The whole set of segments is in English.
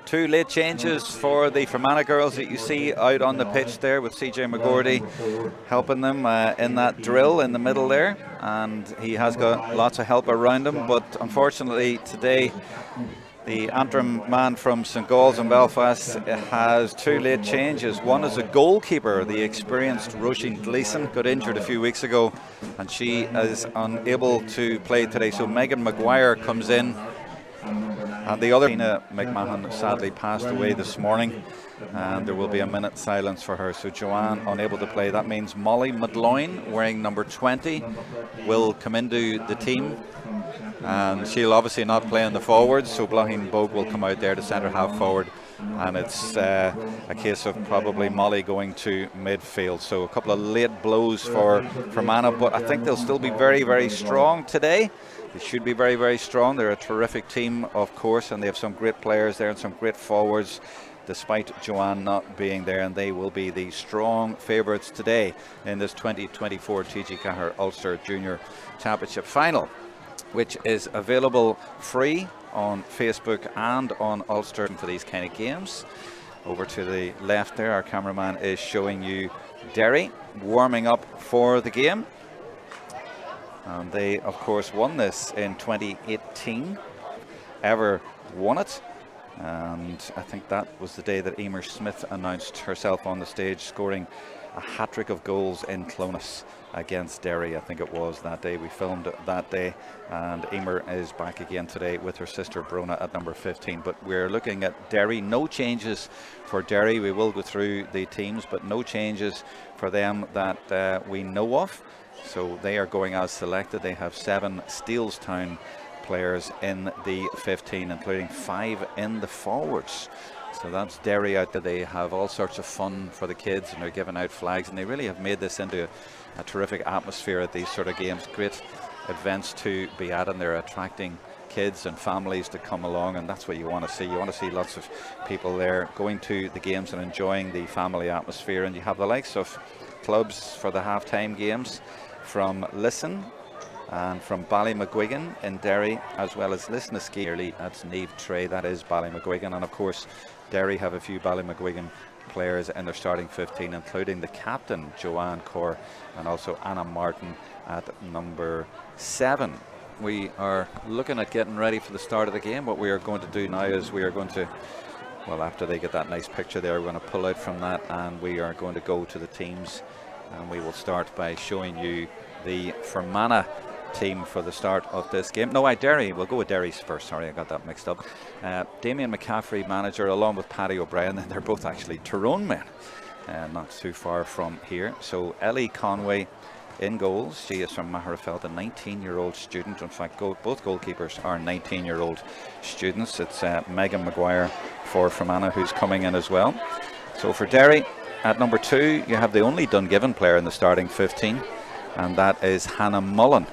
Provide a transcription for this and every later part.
Two late changes for the Fermanagh girls that you see out on the pitch there, with CJ McGordy helping them in that drill in the middle there, and he has got lots of help around him. But unfortunately today the Antrim man from St Gall's in Belfast has two late changes. One is a goalkeeper, the experienced Roisin Gleeson, got injured a few weeks ago and she is unable to play today, so Megan Maguire comes in. And the other, Tina McMahon, sadly passed away this morning, and there will be a minute's silence for her. So Joanne unable to play. That means Molly Madloyne, wearing number 20, will come into the team, and she'll obviously not play in the forwards, so Blahin Bogue will come out there to centre half forward, and it's a case of probably Molly going to midfield. So a couple of late blows for Fermanagh, but I think they'll still be very, very strong today. They should be very, very strong. They're a terrific team, of course, and they have some great players there and some great forwards, despite Joanne not being there, and they will be the strong favourites today in this 2024 TG Ceathair Ulster Junior Championship final, which is available free on Facebook and on Ulster for these kind of games. Over to the left there, our cameraman is showing you Derry warming up for the game. And they, of course, won this in 2018. Ever won it. And I think that was the day that Emer Smith announced herself on the stage, scoring a hat-trick of goals in Clonus against Derry. I think it was that day. We filmed it that day, and Emer is back again today with her sister Brona at number 15. But we're looking at Derry. No changes for Derry. We will go through the teams, but no changes for them that we know of. So they are going as selected. They have 7 Steelstown players in the 15, including 5 in the forwards. So that's Derry out there. They have all sorts of fun for the kids, and they're giving out flags, and they really have made this into a terrific atmosphere at these sort of games. Great events to be at, and they're attracting kids and families to come along, and that's what you want to see. You want to see lots of people there going to the games and enjoying the family atmosphere. And you have the likes of clubs for the half-time games from Lisson and from Ballymacguigan in Derry, as well as Lisnaskey. That's Neve Tray, that is Ballymacguigan. And of course Derry have a few Ballymacguigan players in their starting 15, including the captain Joanne Corr and also Anna Martin at number 7. We are looking at getting ready for the start of the game. What we are going to do now is we are going to, well, after they get that nice picture there, we're going to pull out from that, and we are going to go to the teams. And we will start by showing you the Fermanagh team for the start of this game. No, Derry. We'll go with Derry's first. Sorry, I got that mixed up. Damien McCaffrey, manager, along with Paddy O'Brien. And they're both actually Tyrone men, not too far from here. So Ellie Conway in goals. She is from Magherafelt, a 19-year-old student. In fact, both goalkeepers are 19-year-old students. It's Megan Maguire for Fermanagh, who's coming in as well. So for Derry, at number 2, you have the only Dungiven player in the starting 15, and that is Hannah Mullen,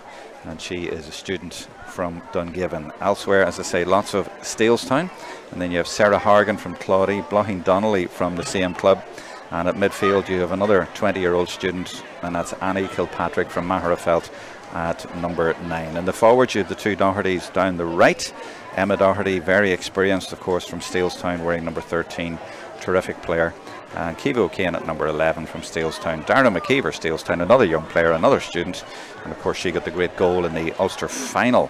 and she is a student from Dungiven. Elsewhere, as I say, lots of Steelstown, and then you have Sarah Hargan from Claudy, Blahin Donnelly from the same club, and at midfield you have another 20-year-old student, and that's Annie Kilpatrick from Magherafelt at number 9. In the forwards you have the 2 Dohertys down the right. Emma Doherty, very experienced, of course, from Steelstown, wearing number 13, terrific player. And Kiva O'Kane at number 11 from Steelstown. Darren McKeever, Steelstown, another young player, another student. And of course she got the great goal in the Ulster final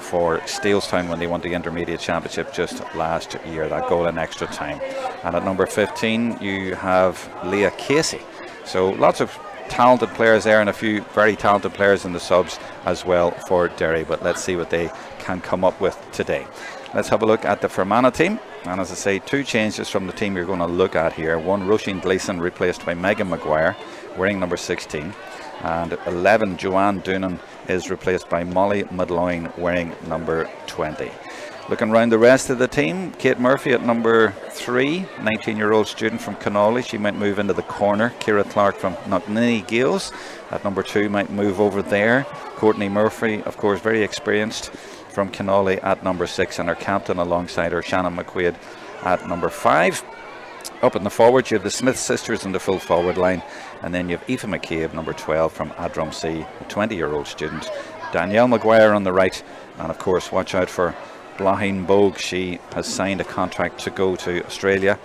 for Steelstown when they won the Intermediate Championship just last year, that goal in extra time. And at number 15 you have Leah Casey. So lots of talented players there, and a few very talented players in the subs as well for Derry. But let's see what they can come up with today. Let's have a look at the Fermanagh team. And as I say, 2 changes from the team you're going to look at here. One, Roisin Gleeson replaced by Megan Maguire, wearing number 16. And 11, Joanne Doonan is replaced by Molly Madloyne, wearing number 20. Looking around the rest of the team, Kate Murphy at number 3, 19-year-old student from Connolly. She might move into the corner. Ciara Clark from Knockniny Gales at number 2 might move over there. Courtney Murphy, of course, very experienced, from Connolly at number 6, and her captain alongside her, Shannon McQuaid, at number 5. Up in the forwards you have the Smith sisters in the full forward line, and then you have Aoife McCabe, number 12, from Adrumsea, a 20-year-old student. Danielle Maguire on the right, and of course watch out for Blahin Bogue. She has signed a contract to go to Australia,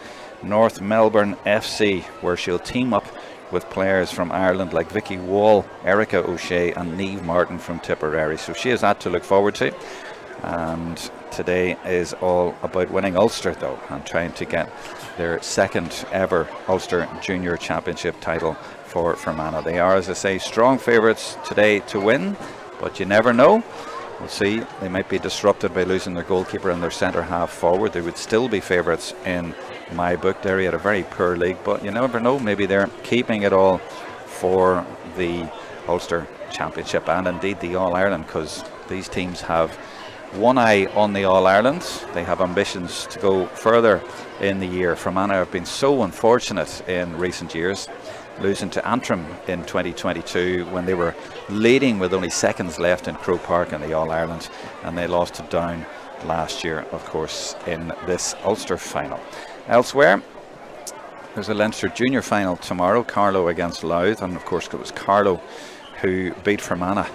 North Melbourne FC, where she'll team up with players from Ireland like Vicky Wall, Erica O'Shea and Niamh Martin from Tipperary. So she has that to look forward to. And today is all about winning Ulster, though, and trying to get their second ever Ulster Junior Championship title for Fermanagh. They are, as I say, strong favourites today to win, but you never know. We'll see. They might be disrupted by losing their goalkeeper and their centre half forward. They would still be favourites in my book. Derry had a very poor league, but you never know. Maybe they're keeping it all for the Ulster Championship and indeed the All-Ireland, because these teams have one eye on the All-Ireland. They have ambitions to go further in the year. Fermanagh have been so unfortunate in recent years, losing to Antrim in 2022 when they were leading with only seconds left in Croke Park in the All-Ireland, and they lost to Down last year, of course, in this Ulster final. Elsewhere, there's a Leinster Junior final tomorrow, Carlow against Louth, and of course it was Carlow who beat Fermanagh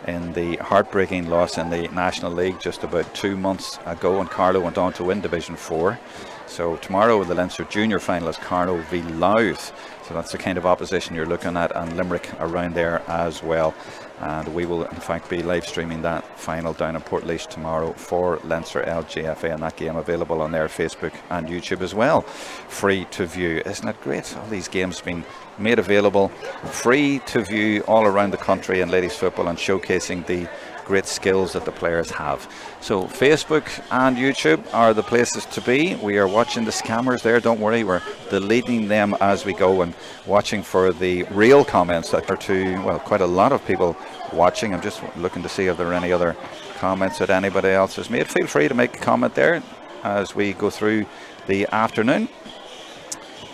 in the heartbreaking loss in the National League just about 2 months ago, and Carlow went on to win Division 4. So tomorrow the Leinster Junior final is Carlow v Louth. So that's the kind of opposition you're looking at, and Limerick around there as well. And we will in fact be live streaming that final down in Portlaoise tomorrow for Leinster LGFA, and that game available on their Facebook and YouTube as well, free to view. Isn't it great? All these games being made available free to view all around the country in ladies football, and showcasing the great skills that the players have. So Facebook and YouTube are the places to be. We are watching the scammers there, don't worry, we're deleting them as we go and watching for the real comments that are quite a lot of people watching. I'm just looking to see if there are any other comments that anybody else has made. Feel free to make a comment there as we go through the afternoon,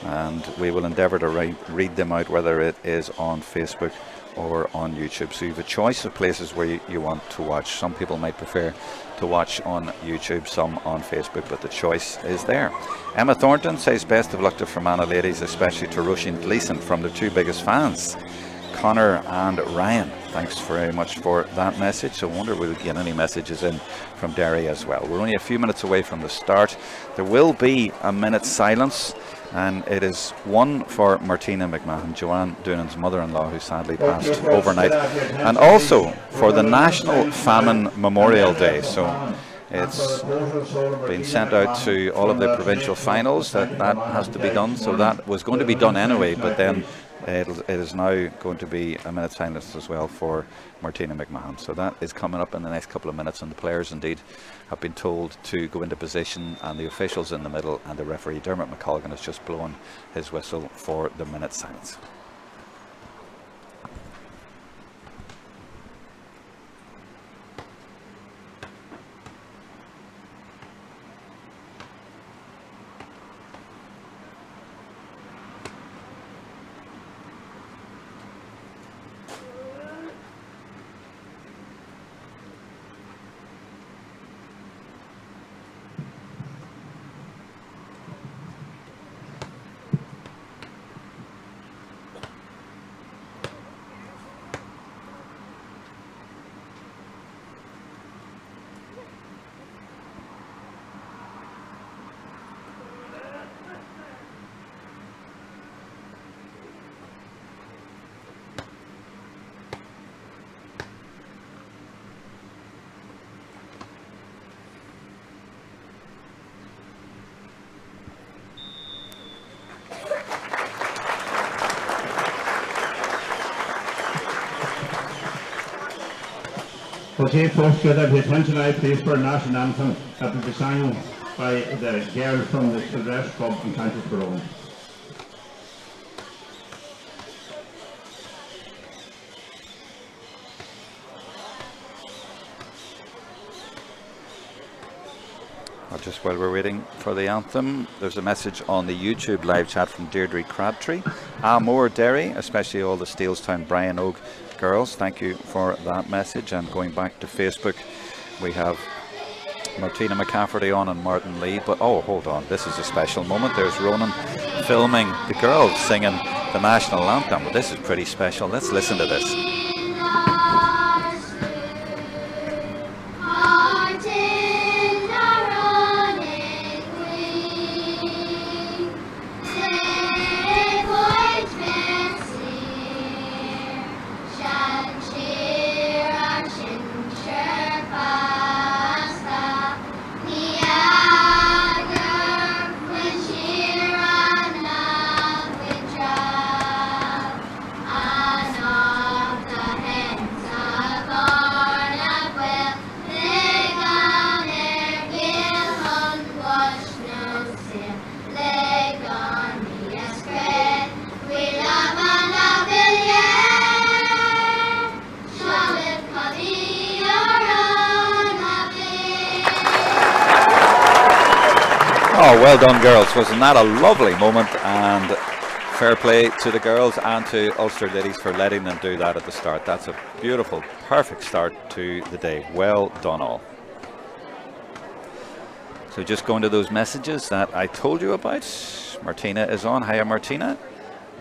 and we will endeavour to read them out, whether it is on Facebook or on YouTube. So you have a choice of places where you want to watch. Some people might prefer to watch on YouTube, some on Facebook, but the choice is there. Emma Thornton says best of luck to Fermanagh ladies, especially to Roisin Gleeson from the two biggest fans, Connor and Ryan. Thanks very much for that message. So I wonder if we'll get any messages in from Derry as well. We're only a few minutes away from the start. There will be a minute's silence, and it is one for Martina McMahon, Joanne Doonan's mother-in-law, who sadly passed overnight, and also for the National Famine Memorial Day. So it's been sent out to all of the provincial finals that has to be done. So that was going to be done anyway, but then it is now going to be a minute's silence as well for Martina McMahon. So that is coming up in the next couple of minutes, and the players indeed have been told to go into position, and the officials in the middle, and the referee Dermot McColgan has just blown his whistle for the minute's silence. Okay, folks, could I have your attention now, please, for a national anthem that will be sung by the girl from the Silvestre Club in County Tyrone. Just while we're waiting for the anthem, there's a message on the YouTube live chat from Deirdre Crabtree. More Derry, especially all the Steelstown Brian Oak girls. Thank you for that message. And going back to Facebook, we have Martina McCafferty on and Martin Lee. But oh, hold on, this is a special moment. There's Ronan filming the girls singing the national anthem. Well, this is pretty special. Let's listen to this. Martin Oh, well done, girls. Wasn't that a lovely moment? And fair play to the girls and to Ulster ladies for letting them do that at the start. That's a beautiful, perfect start to the day. Well done all. So just going to those messages that I told you about. Martina is on. Hiya, Martina.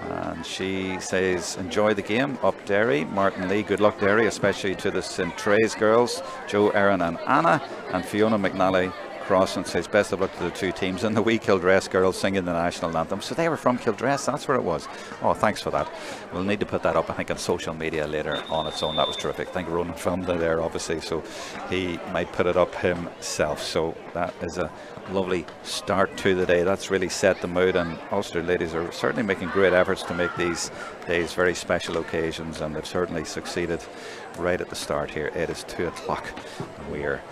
And she says, enjoy the game up Derry. Martin Lee, good luck Derry, especially to the St. Trey's girls, Joe, Erin and Anna. And Fiona McNally Crossan says, best of luck to the two teams. And the wee Kildress girls singing the national anthem. So they were from Kildress, that's where it was. Oh, thanks for that. We'll need to put that up, I think, on social media later on its own. That was terrific. I think Ronan filmed it there, obviously, so he might put it up himself. So that is a lovely start to the day. That's really set the mood, and Ulster ladies are certainly making great efforts to make these days very special occasions, and they've certainly succeeded right at the start here. It is 2 o'clock and we are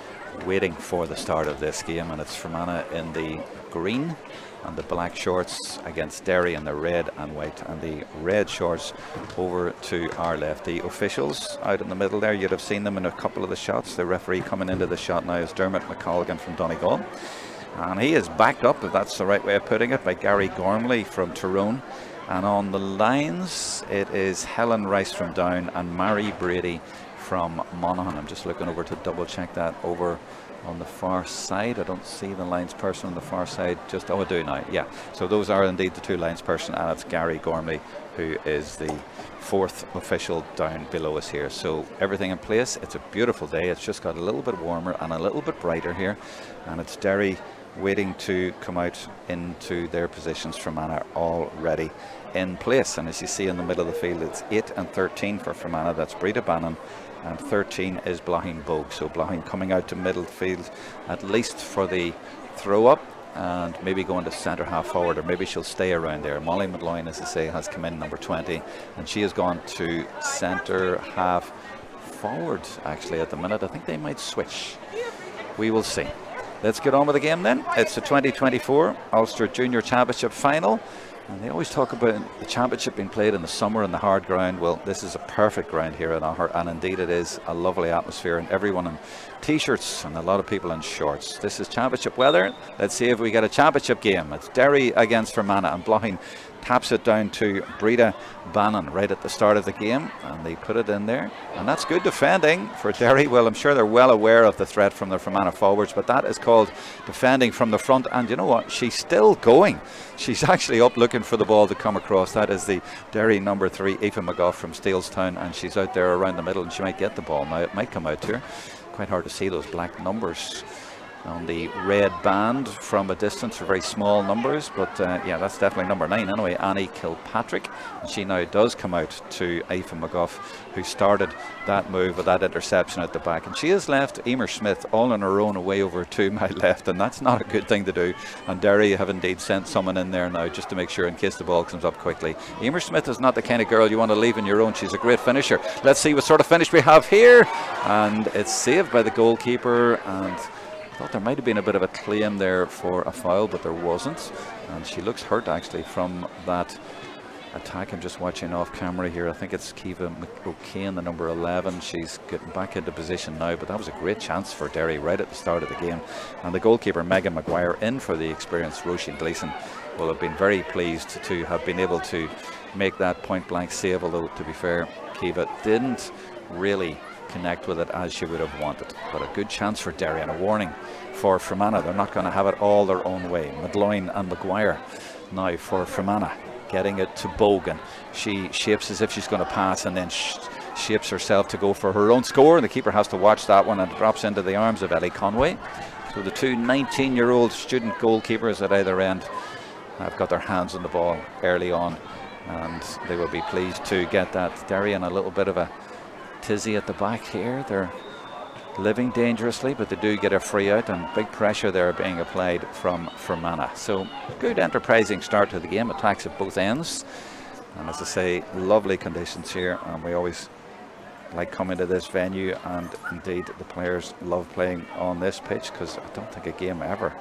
waiting for the start of this game, and it's Fermanagh in the green and the black shorts against Derry in the red and white, and the red shorts over to our left. The officials out in the middle there, you'd have seen them in a couple of the shots. The referee coming into the shot now is Dermot McColgan from Donegal, and he is backed up, if that's the right way of putting it, by Gary Gormley from Tyrone. And on the lines it is Helen Rice from Down and Mary Brady from Monaghan. I'm just looking over to double check that over on the far side. I don't see the lines person on the far side. Just, oh, I do now. Yeah, so those are indeed the two lines person, and it's Gary Gormley who is the fourth official down below us here. So everything in place. It's a beautiful day. It's just got a little bit warmer and a little bit brighter here, and it's Derry waiting to come out into their positions. Fermanagh already in place, and as you see in the middle of the field, it's 8 and 13 for Fermanagh. That's Breda Bannon, and 13 is Blahin Bogue. So Blahin coming out to middle field at least for the throw up, and maybe going to centre half forward, or maybe she'll stay around there. Molly McLoyne, as I say, has come in, number 20, and she has gone to centre half forward actually at the minute. I think they might switch. We will see. Let's get on with the game then. It's the 2024 Ulster Junior Championship final. And they always talk about the championship being played in the summer on the hard ground. Well, this is a perfect ground here in Augher, and indeed it is a lovely atmosphere, and everyone in t-shirts and a lot of people in shorts. This is championship weather. Let's see if we get a championship game. It's Derry against Fermanagh, and Blahin taps it down to Breda Bannon right at the start of the game, and they put it in there, and that's good defending for Derry. Well, I'm sure they're well aware of the threat from the Fermanagh forwards, but that is called defending from the front. And you know what, she's still going. She's actually up looking for the ball to come across. That is the Derry number 3, Aoife McGough from Steelstown, and she's out there around the middle, and she might get the ball now. It might come out to her. Quite hard to see those black numbers on the red band from a distance. Are very small numbers, but yeah, that's definitely number 9 anyway, Annie Kilpatrick, and she now does come out to Aoife McGough, who started that move with that interception at the back, and she has left Emer Smith all on her own away over to my left, and that's not a good thing to do. And Derry have indeed sent someone in there now just to make sure in case the ball comes up quickly. Emer Smith is not the kind of girl you want to leave on your own. She's a great finisher. Let's see what sort of finish we have here, and it's saved by the goalkeeper, and I thought there might have been a bit of a claim there for a foul, but there wasn't, and she looks hurt actually from that attack. I'm just watching off camera here. I think it's Kiva McO'Kane, the number 11. She's getting back into position now, but that was a great chance for Derry right at the start of the game, and the goalkeeper Megan Maguire, in for the experienced Roisin Gleeson, will have been very pleased to have been able to make that point blank save, although to be fair, Kiva didn't really connect with it as she would have wanted. But a good chance for Derry, and a warning for Fermanagh. They're not going to have it all their own way. McLoyne and Maguire now for Fermanagh, getting it to Bogue, and she shapes as if she's going to pass, and then shapes herself to go for her own score, and the keeper has to watch that one, and it drops into the arms of Ellie Conway. So the two 19-year-old student goalkeepers at either end have got their hands on the ball early on, and they will be pleased to get that. Derry in a little bit of a tizzy at the back here. They're living dangerously, but they do get a free out, and big pressure there being applied from Fermanagh. So good enterprising start to the game, attacks at both ends, and as I say, lovely conditions here, and we always like coming to this venue, and indeed the players love playing on this pitch, because I don't think a game ever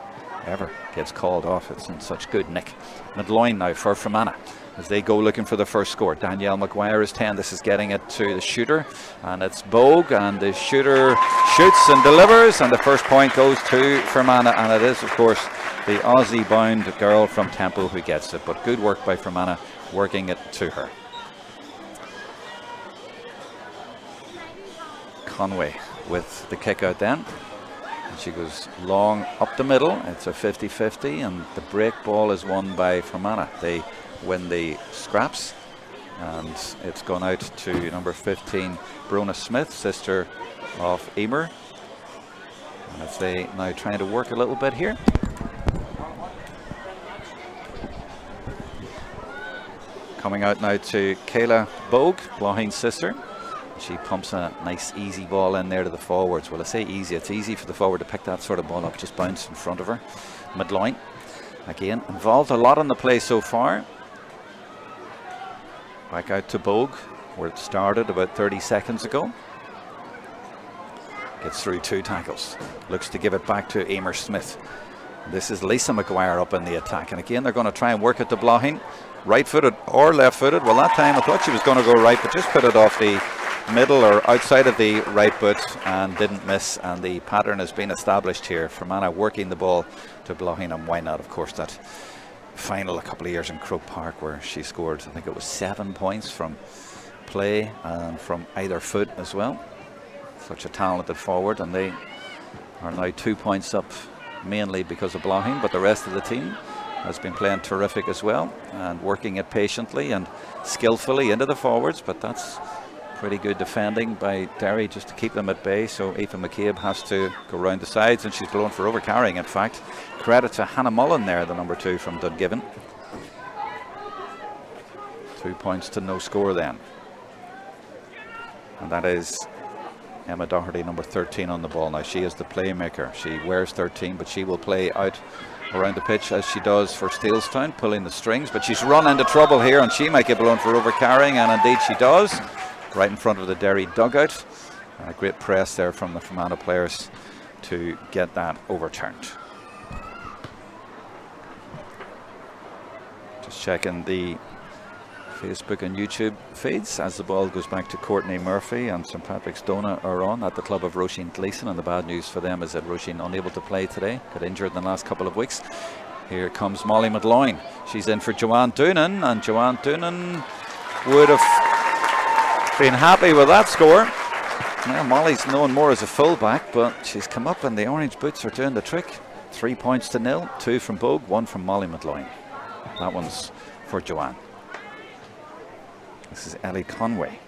ever gets called off. It's in such good nick. Midloin now for Fermanagh as they go looking for the first score. Danielle Maguire is 10. This is getting it to the shooter, and it's Bogue, and the shooter shoots and delivers, and the first point goes to Fermanagh, and it is of course the Aussie bound girl from Temple who gets it, but good work by Fermanagh working it to her. Conway with the kick out then. She goes long up the middle. It's a 50-50, and the break ball is won by Fermanagh. They win the scraps, and it's gone out to number 15, Brona Smith, sister of Emer. And as they now trying to work a little bit here. Coming out now to Kayla Bogue, Blauhin's sister. She pumps a nice easy ball in there to the forwards. Well, I say easy, it's easy for the forward to pick that sort of ball up, just bounce in front of her. Midloin, again, involved a lot on the play so far. Back out to Bogue, where it started about 30 seconds ago. Gets through 2 tackles. Looks to give it back to Emer Smith. This is Lisa Maguire up in the attack. And again, they're going to try and work it to Blauhin. Right-footed or left-footed. Well, that time I thought she was going to go right, but just put it off the middle or outside of the right boot and didn't miss, and the pattern has been established here. Fermanagh working the ball to Blauhin, and why not, of course, that final a couple of years in Croke Park where she scored, I think it was 7 points from play and from either foot as well. Such a talented forward, and they are now 2 points up, mainly because of Blauhin, but the rest of the team has been playing terrific as well and working it patiently and skillfully into the forwards, but that's pretty good defending by Derry just to keep them at bay. So Aoife McCabe has to go round the sides, and she's blown for overcarrying, in fact. Credit to Hannah Mullen there, the number 2 from Dungiven. 2 points to no score then. And that is Emma Doherty, number 13 on the ball now. She is the playmaker. She wears 13, but she will play out around the pitch as she does for Steelstown, pulling the strings, but she's run into trouble here, and she might get blown for overcarrying, and indeed she does. Right in front of the Derry dugout. A great press there from the Fermanagh players to get that overturned. Just checking the Facebook and YouTube feeds as the ball goes back to Courtney Murphy, and St Patrick's Donagh are on at the club of Roisin Gleeson, and the bad news for them is that Roisin unable to play today, got injured in the last couple of weeks. Here comes Molly Midloin. She's in for Joanne Doonan, and Joanne Doonan would have been happy with that score. Now Molly's known more as a fullback, but she's come up and the orange boots are doing the trick. 3 points to 0, 2 from Bogue, 1 from Molly Midloin. That one's for Joanne. This is Ellie Conway.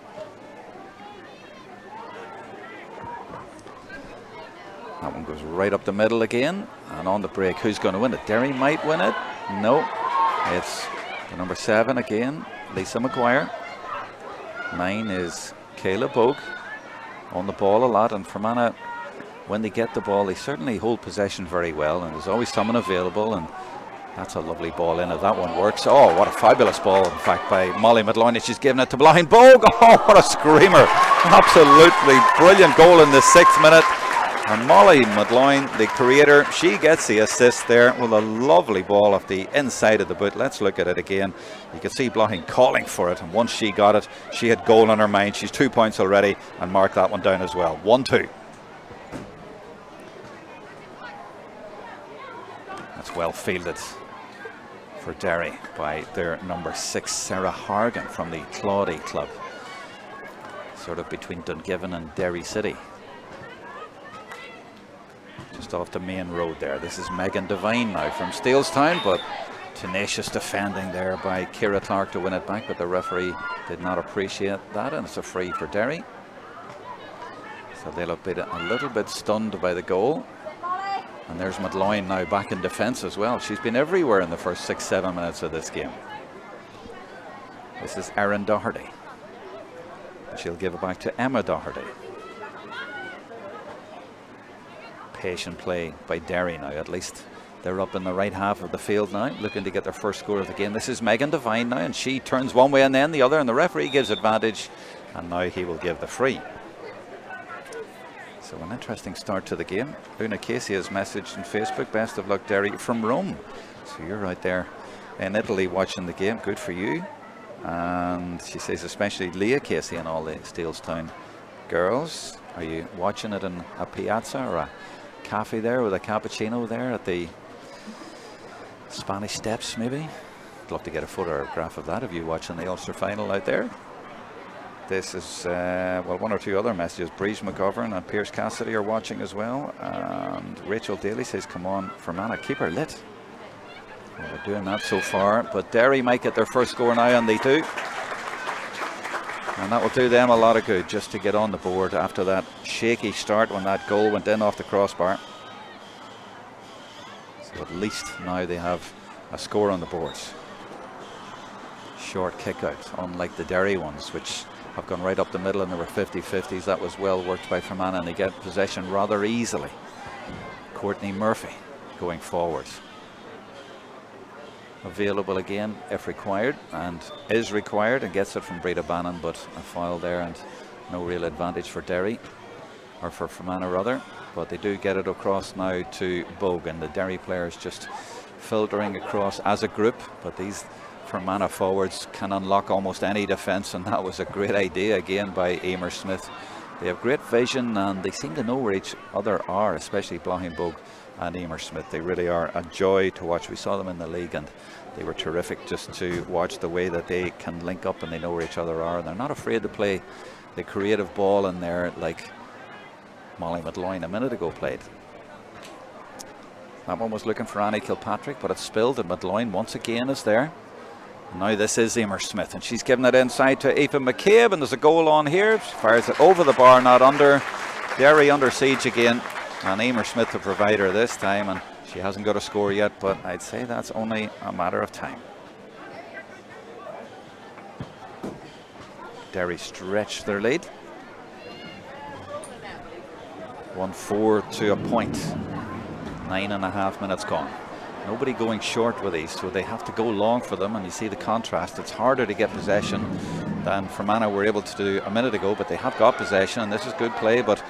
That one goes right up the middle again, and on the break, who's going to win it? Derry might win it. No, it's the number 7 again, Lisa Maguire. 9 is Kayla Bogue, on the ball a lot, and Fermanagh, when they get the ball, they certainly hold possession very well, and there's always someone available, and that's a lovely ball in if that one works. Oh, what a fabulous ball, in fact, by Molly Midloin. She's given it to Blauhin. Bogue, oh, what a screamer. Absolutely brilliant goal in the 6th minute. And Molly Midloin, the creator, she gets the assist there with a lovely ball off the inside of the boot. Let's look at it again. You can see Blauhin calling for it, and once she got it, she had goal on her mind. She's 2 points already, and marked that one down as well. 1-2. That's well fielded for Derry by their number 6, Sarah Hargan from the Claudy club. Sort of between Dungiven and Derry City. Just off the main road there. This is Megan Devine now from Steelstown, but tenacious defending there by Ciara Clark to win it back, but the referee did not appreciate that, and it's a free for Derry. So they'll have been a little bit stunned by the goal. And there's Midloin now back in defence as well. She's been everywhere in the first 6-7 minutes of this game. This is Erin Doherty. She'll give it back to Emma Doherty. Patient play by Derry now. At least they're up in the right half of the field now, looking to get their first score of the game. This is Megan Devine now, and she turns one way and then the other, and the referee gives advantage, and now he will give the free. So So an interesting start to the game. Una Casey has messaged on Facebook, best of luck Derry from Rome. So you're right there in Italy watching the game, good for you. And she says especially Leah Casey and all the Steelstown girls. Are you watching it in a piazza or a cafe there with a cappuccino there at the Spanish Steps maybe? I'd love to get a photograph of that of you watching the Ulster final out there. This is, well, one or two other messages. Breeze McGovern and Pierce Cassidy are watching as well. And Rachel Daly says, come on, Fermanagh, keep her lit. Well, they're doing that so far. But Derry might get their first score now, and they do. And that will do them a lot of good, just to get on the board after that shaky start when that goal went in off the crossbar. So at least now they have a score on the boards. Short kick out, unlike the Derry ones, which have gone right up the middle and there were 50-50s. That was well worked by Fermanagh, and they get possession rather easily. Courtney Murphy going forward. Available again if required, and is required, and gets it from Breda Bannon, but a foul there and no real advantage for Derry, or for Fermanagh rather. But they do get it across now to Bogan. The Derry players just filtering across as a group, but these Fermanagh forwards can unlock almost any defence, and that was a great idea again by Emer Smith. They have great vision and they seem to know where each other are, especially Blochin Bog and Emer Smith. They really are a joy to watch. We saw them in the league and they were terrific just to watch the way that they can link up and they know where each other are, and they're not afraid to play the creative ball in there like Molly McLoyne a minute ago played. That one was looking for Annie Kilpatrick, but it's spilled, and McLoyne once again is there. Now this is Emer Smith, and she's giving it inside to Aoife McCabe, and there's a goal on here. She fires it over the bar, not under. Derry under siege again, and Emer Smith the provider this time, and she hasn't got a score yet, but I'd say that's only a matter of time. Derry stretch their lead. 1-4 to a point. 9.5 minutes gone. Nobody going short with these, so they have to go long for them, and you see the contrast. It's harder to get possession than Fermanagh were able to do a minute ago, but they have got possession, and this is good play, but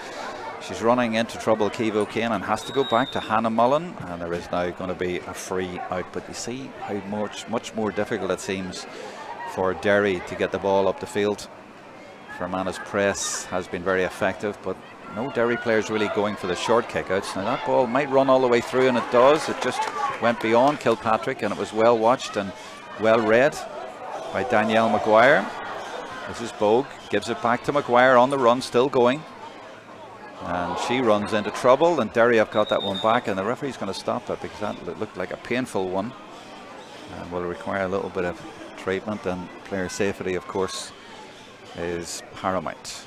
she's running into trouble, Keevo Kane, and has to go back to Hannah Mullen, and there is now going to be a free out. But you see how much more difficult it seems for Derry to get the ball up the field. Fermanagh's press has been very effective, but no Derry players really going for the short kickouts. Now that ball might run all the way through, and it does. It just went beyond Kilpatrick, and it was well watched and well read by Danielle Maguire. This is Bogue, gives it back to Maguire on the run, still going, and she runs into trouble, and Derry have got that one back, and the referee's going to stop that because that looked like a painful one and will require a little bit of treatment, and player safety of course is paramount.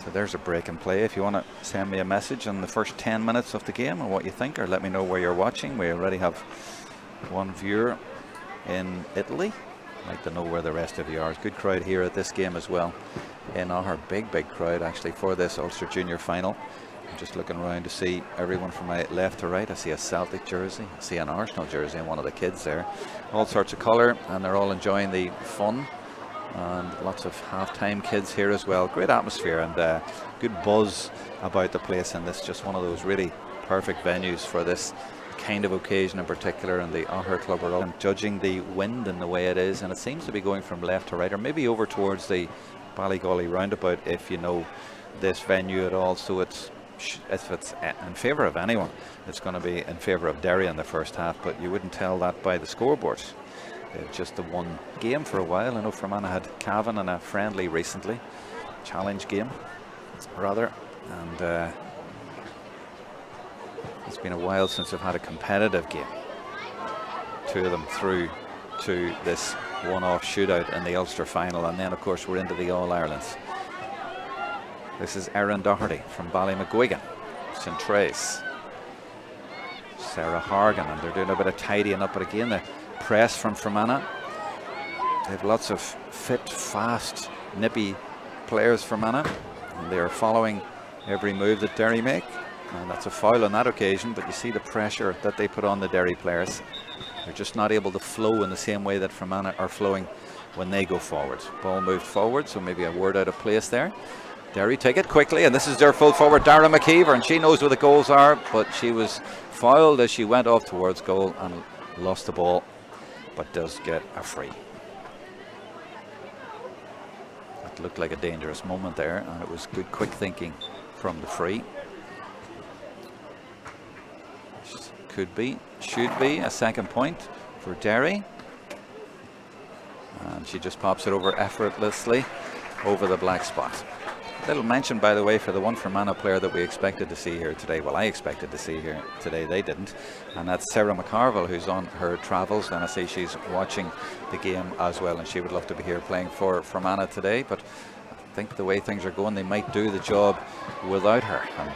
So there's a break in play. If you want to send me a message on the first 10 minutes of the game and what you think, or let me know where you're watching. We already have one viewer in Italy. I'd like to know where the rest of you are. It's a good crowd here at this game as well in Augher. Big crowd actually for this Ulster Junior final. I'm just looking around to see everyone from my left to right. I see a Celtic jersey, I see an Arsenal jersey, and one of the kids there. All sorts of colour, and they're all enjoying the fun. And lots of half-time kids here as well. Great atmosphere and good buzz about the place, and this is just one of those really perfect venues for this kind of occasion in particular. And the Augher Club are all judging the wind and the way it is, and it seems to be going from left to right, or maybe over towards the Ballygolly roundabout if you know this venue at all. So it's, if it's in favour of anyone, it's going to be in favour of Derry in the first half, but you wouldn't tell that by the scoreboard. Just the one game for a while. I know Fermanagh had Cavan in a friendly recently, challenge game rather, and it's been a while since I've had a competitive game. Two of them through to this one-off shootout in the Ulster final, and then of course we're into the All-Irelands. This is Erin Doherty from Ballymcguigan, St. Trace. Sarah Hargan, and they're doing a bit of tidying up, but again the press from Fermanagh. They have lots of fit, fast, nippy players, Fermanagh, and they are following every move that Derry make, and that's a foul on that occasion. But you see the pressure that they put on the Derry players. They're just not able to flow in the same way that Fermanagh are flowing when they go forward. Ball moved forward, so maybe a word out of place there. Derry take it quickly, and this is their full forward, Dara McKeever, and she knows where the goals are, but she was fouled as she went off towards goal and lost the ball, but does get a free. It looked like a dangerous moment there, and it was good quick thinking from the free. Could be, should be a second point for Derry. And she just pops it over effortlessly over the black spot. Little mention, by the way, for the one Fermanagh player that we expected to see here today. Well, I expected to see here today, they didn't. And that's Sarah McCarville, who's on her travels, and I see she's watching the game as well, and she would love to be here playing for Fermanagh today, but I think the way things are going, they might do the job without her. And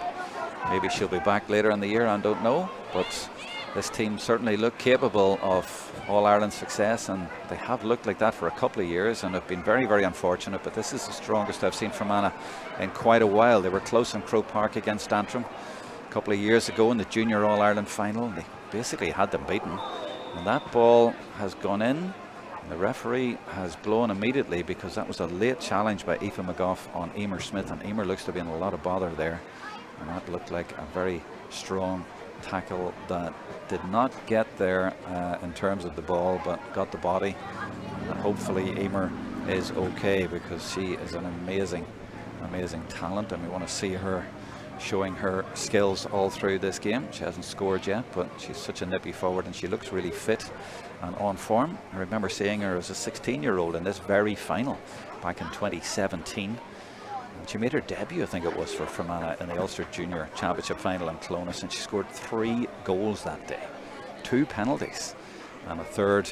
maybe she'll be back later in the year, I don't know, but this team certainly look capable of All-Ireland success, and they have looked like that for a couple of years and have been very, very unfortunate, but this is the strongest I've seen Fermanagh in quite a while. They were close in Croke Park against Antrim a couple of years ago in the Junior All-Ireland final. They basically had them beaten, and that ball has gone in, and the referee has blown immediately because that was a late challenge by Aoife McGough on Emer Smith, and Emer looks to be in a lot of bother there, and that looked like a very strong tackle that did not get there in terms of the ball, but got the body. And hopefully Emer is okay, because she is an amazing talent, and we want to see her showing her skills all through this game. She hasn't scored yet, but she's such a nippy forward, and she looks really fit and on form. I remember seeing her as a 16-year-old in this very final back in 2017. She made her debut, I think it was, for Fermanagh in the Ulster Junior Championship final in Clones, and she scored 3 goals that day, 2 penalties and a third.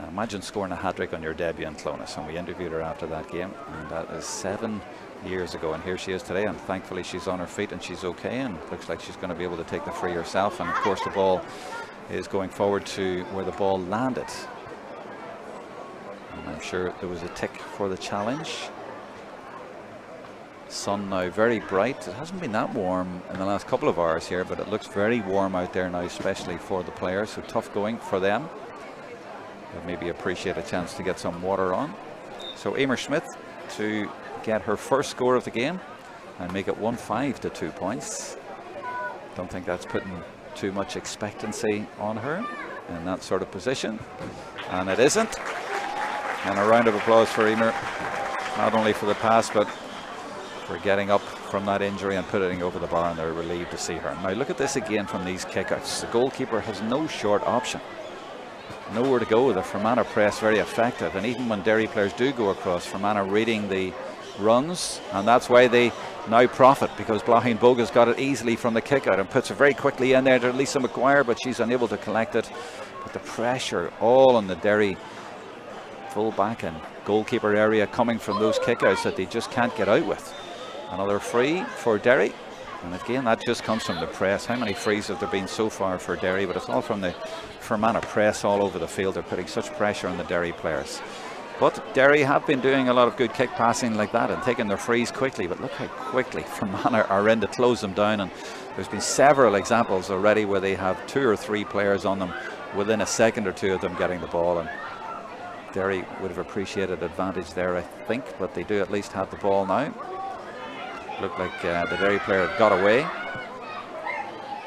Imagine scoring a hat-trick on your debut in Clones, and we interviewed her after that game, and that is 7 years ago, and here she is today, and thankfully she's on her feet and she's okay, and looks like she's going to be able to take the free herself. And of course the ball is going forward to where the ball landed, and I'm sure there was a tick for the challenge. Sun now very bright. It hasn't been that warm in the last couple of hours here, but it looks very warm out there now, especially for the players, so tough going for them. They'll maybe appreciate a chance to get some water on. So Emer Smith to get her first score of the game and make it 1-5 to 2 points. Don't think that's putting too much expectancy on her in that sort of position, and it isn't. And a round of applause for Emer, not only for the pass, but for getting up from that injury and putting it over the bar, and they're relieved to see her. Now look at this again from these kickouts. The goalkeeper has no short option, nowhere to go. The Fermanagh press very effective, and even when Derry players do go across, Fermanagh reading the runs, and that's why they now profit, because Blaheen Boga's got it easily from the kickout and puts it very quickly in there to Lisa McGuire, but she's unable to collect it. But the pressure all on the Derry full back and goalkeeper area coming from those kickouts that they just can't get out with. Another free for Derry, and again that just comes from the press. How many frees have there been so far for Derry? But it's all from the Fermanagh press all over the field. They're putting such pressure on the Derry players. But Derry have been doing a lot of good kick passing like that and taking their frees quickly, but look how quickly Fermanagh are in to close them down, and there's been several examples already where they have 2 or 3 players on them within a second or two of them getting the ball, and Derry would have appreciated advantage there, I think, but they do at least have the ball now. Looked like the Derry player got away.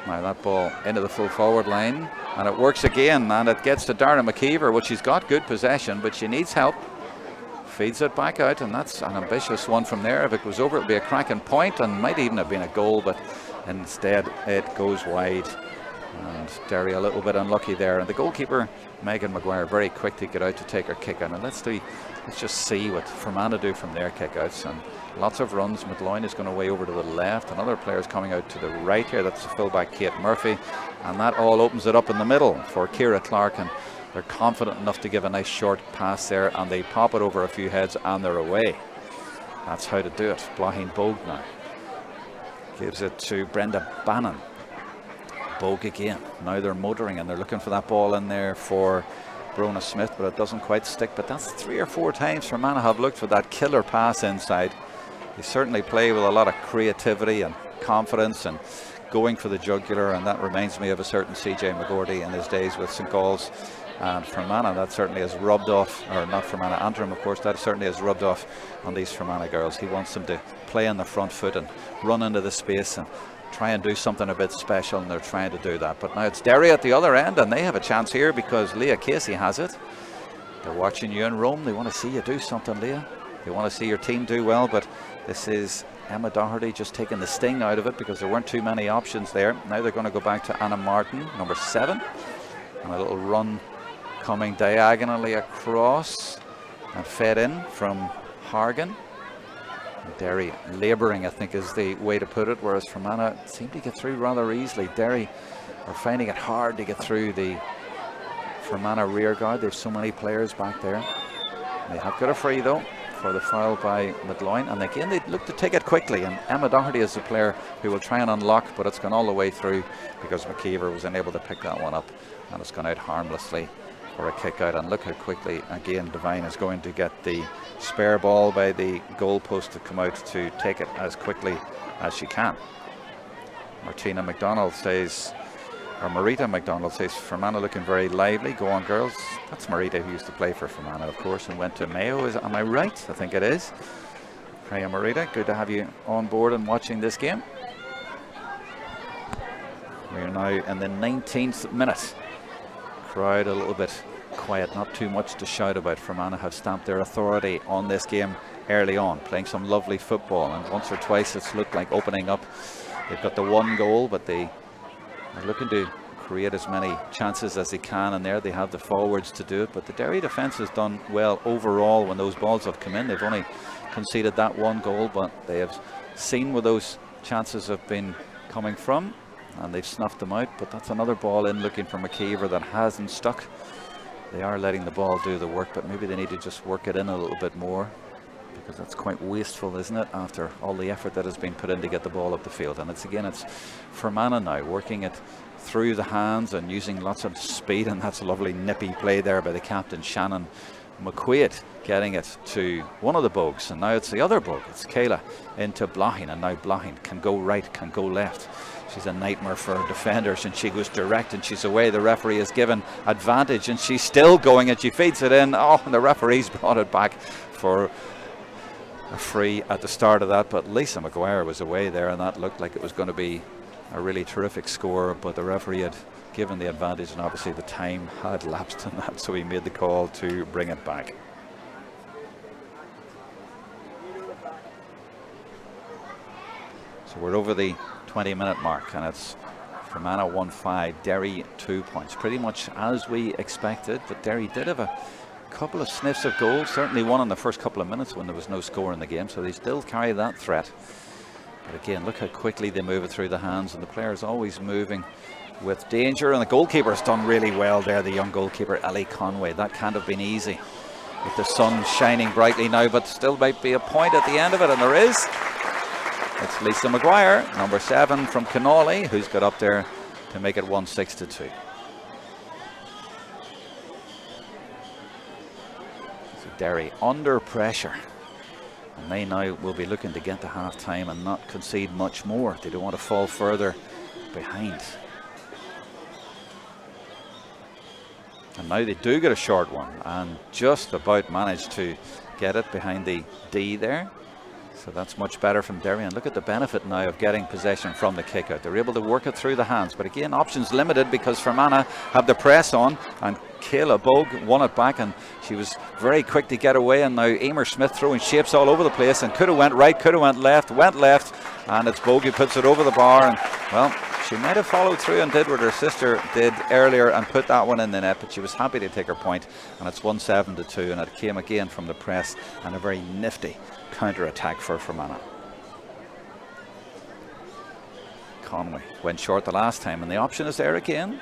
Now that ball into the full forward line, and it works again, and it gets to Dara McKeever, which she's got good possession, but she needs help. Feeds it back out, and that's an ambitious one from there. If it goes over, it'll be a cracking point and might even have been a goal, but instead it goes wide, and Derry a little bit unlucky there. And the goalkeeper, Megan McGuire, very quick to get out to take her kick out, and let's just see what Fermanagh do from their kickouts. And lots of runs. McLoyne is going away over to the left, and other players coming out to the right here. That's the fullback Kate Murphy, and that all opens it up in the middle for Ciara Clark, and they're confident enough to give a nice short pass there, and they pop it over a few heads and they're away. That's how to do it. Blaheen Bogue now gives it to Brenda Bannon. Bogue again. Now they're motoring and they're looking for that ball in there for Brona Smith, but it doesn't quite stick. But that's 3 or 4 times Fermanagh have looked for that killer pass inside. They certainly play with a lot of creativity and confidence and going for the jugular, and that reminds me of a certain CJ McGordy in his days with St. Gall's And Fermanagh, that certainly has rubbed off, or not Fermanagh, Antrim of course, that certainly has rubbed off on these Fermanagh girls. He wants them to play on the front foot and run into the space and try and do something a bit special, and they're trying to do that. But now it's Derry at the other end, and they have a chance here because Leah Casey has it. They're watching you in Rome. They want to see you do something, Leah. They want to see your team do well, but this is Emma Doherty just taking the sting out of it because there weren't too many options there. Now they're going to go back to Anna Martin, number 7, and a little run coming diagonally across and fed in from Hargan. Derry labouring, I think, is the way to put it, whereas Fermanagh seem to get through rather easily. Derry are finding it hard to get through the Fermanagh rear guard. They have so many players back there. They have got a free though for the foul by McLoyne, and again they look to take it quickly, and Emma Doherty is the player who will try and unlock, but it's gone all the way through because McKeever was unable to pick that one up, and it's gone out harmlessly for a kick out. And look how quickly again Devine is going to get the spare ball by the goal post to come out to take it as quickly as she can. Martina McDonald says, or Marita McDonald says, Fermanagh looking very lively. Go on girls. That's Marita, who used to play for Fermanagh of course and went to Mayo. Am I right? I think it is. Hiya Marita, good to have you on board and watching this game. We are now in the 19th minute. Crowd a little bit quiet, not too much to shout about. Fermanagh have stamped their authority on this game early on, playing some lovely football, and once or twice it's looked like opening up. They've got the one goal, but they are looking to create as many chances as they can, and there they have the forwards to do it. But the Derry defence has done well overall when those balls have come in. They've only conceded that one goal, but they have seen where those chances have been coming from and they've snuffed them out. But that's another ball in looking for McKeever that hasn't stuck. They are letting the ball do the work, but maybe they need to just work it in a little bit more, because that's quite wasteful, isn't it, after all the effort that has been put in to get the ball up the field. And it's Fermanagh now working it through the hands and using lots of speed, and that's a lovely nippy play there by the captain Shannon McQuaid, getting it to one of the bogs, and now it's the other bog. It's Kayla into Blahin, and now Blahin can go right, can go left. She's a nightmare for defenders, and she goes direct and she's away. The referee is given advantage and she's still going, and she feeds it in. Oh, and the referee's brought it back for a free at the start of that, but Lisa McGuire was away there, and that looked like it was going to be a really terrific score, but the referee had given the advantage, and obviously the time had lapsed in that, so he made the call to bring it back. So we're over the 20-minute mark, and it's Fermanagh 1-5, Derry 2 points, pretty much as we expected. But Derry did have a couple of sniffs of goal, certainly one in the first couple of minutes when there was no score in the game, so they still carry that threat. But again, look how quickly they move it through the hands, and the players always moving with danger, and the goalkeeper's done really well there, the young goalkeeper Ellie Conway. That can't have been easy with the sun shining brightly now, but still might be a point at the end of it, and there is. It's Lisa McGuire, number 7 from Connolly, who's got up there to make it 1-6-2. So Derry under pressure, and they now will be looking to get to half time and not concede much more. They don't want to fall further behind. And now they do get a short one, and just about managed to get it behind the D there. So that's much better from Derry, and look at the benefit now of getting possession from the kick out. They're able to work it through the hands, but again, options limited because Fermanagh have the press on, and Kayla Bogue won it back, and she was very quick to get away. And now Emer Smith throwing shapes all over the place, and could have went right, could have went left, and it's Bogue who puts it over the bar. And well, she might have followed through and did what her sister did earlier and put that one in the net, but she was happy to take her point, and it's 1-7-2, and it came again from the press and a very nifty counter-attack for Fermanagh. Conway went short the last time, and the option is there again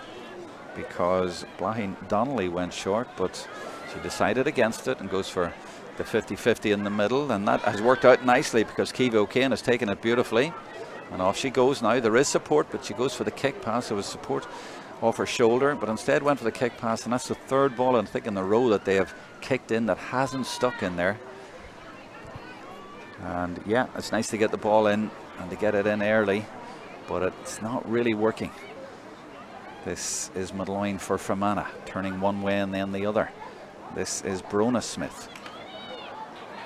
because Blahin Donnelly went short, but she decided against it and goes for the 50-50 in the middle, and that has worked out nicely because Kiva O'Kane has taken it beautifully, and off she goes now. There is support, but she goes for the kick pass. There was support off her shoulder, but instead went for the kick pass, and that's the third ball I think in the row that they have kicked in that hasn't stuck in there. And yeah, it's nice to get the ball in and to get it in early, but it's not really working. This is Medloyne for Fermanagh, turning one way and then the other. This is Brona Smith.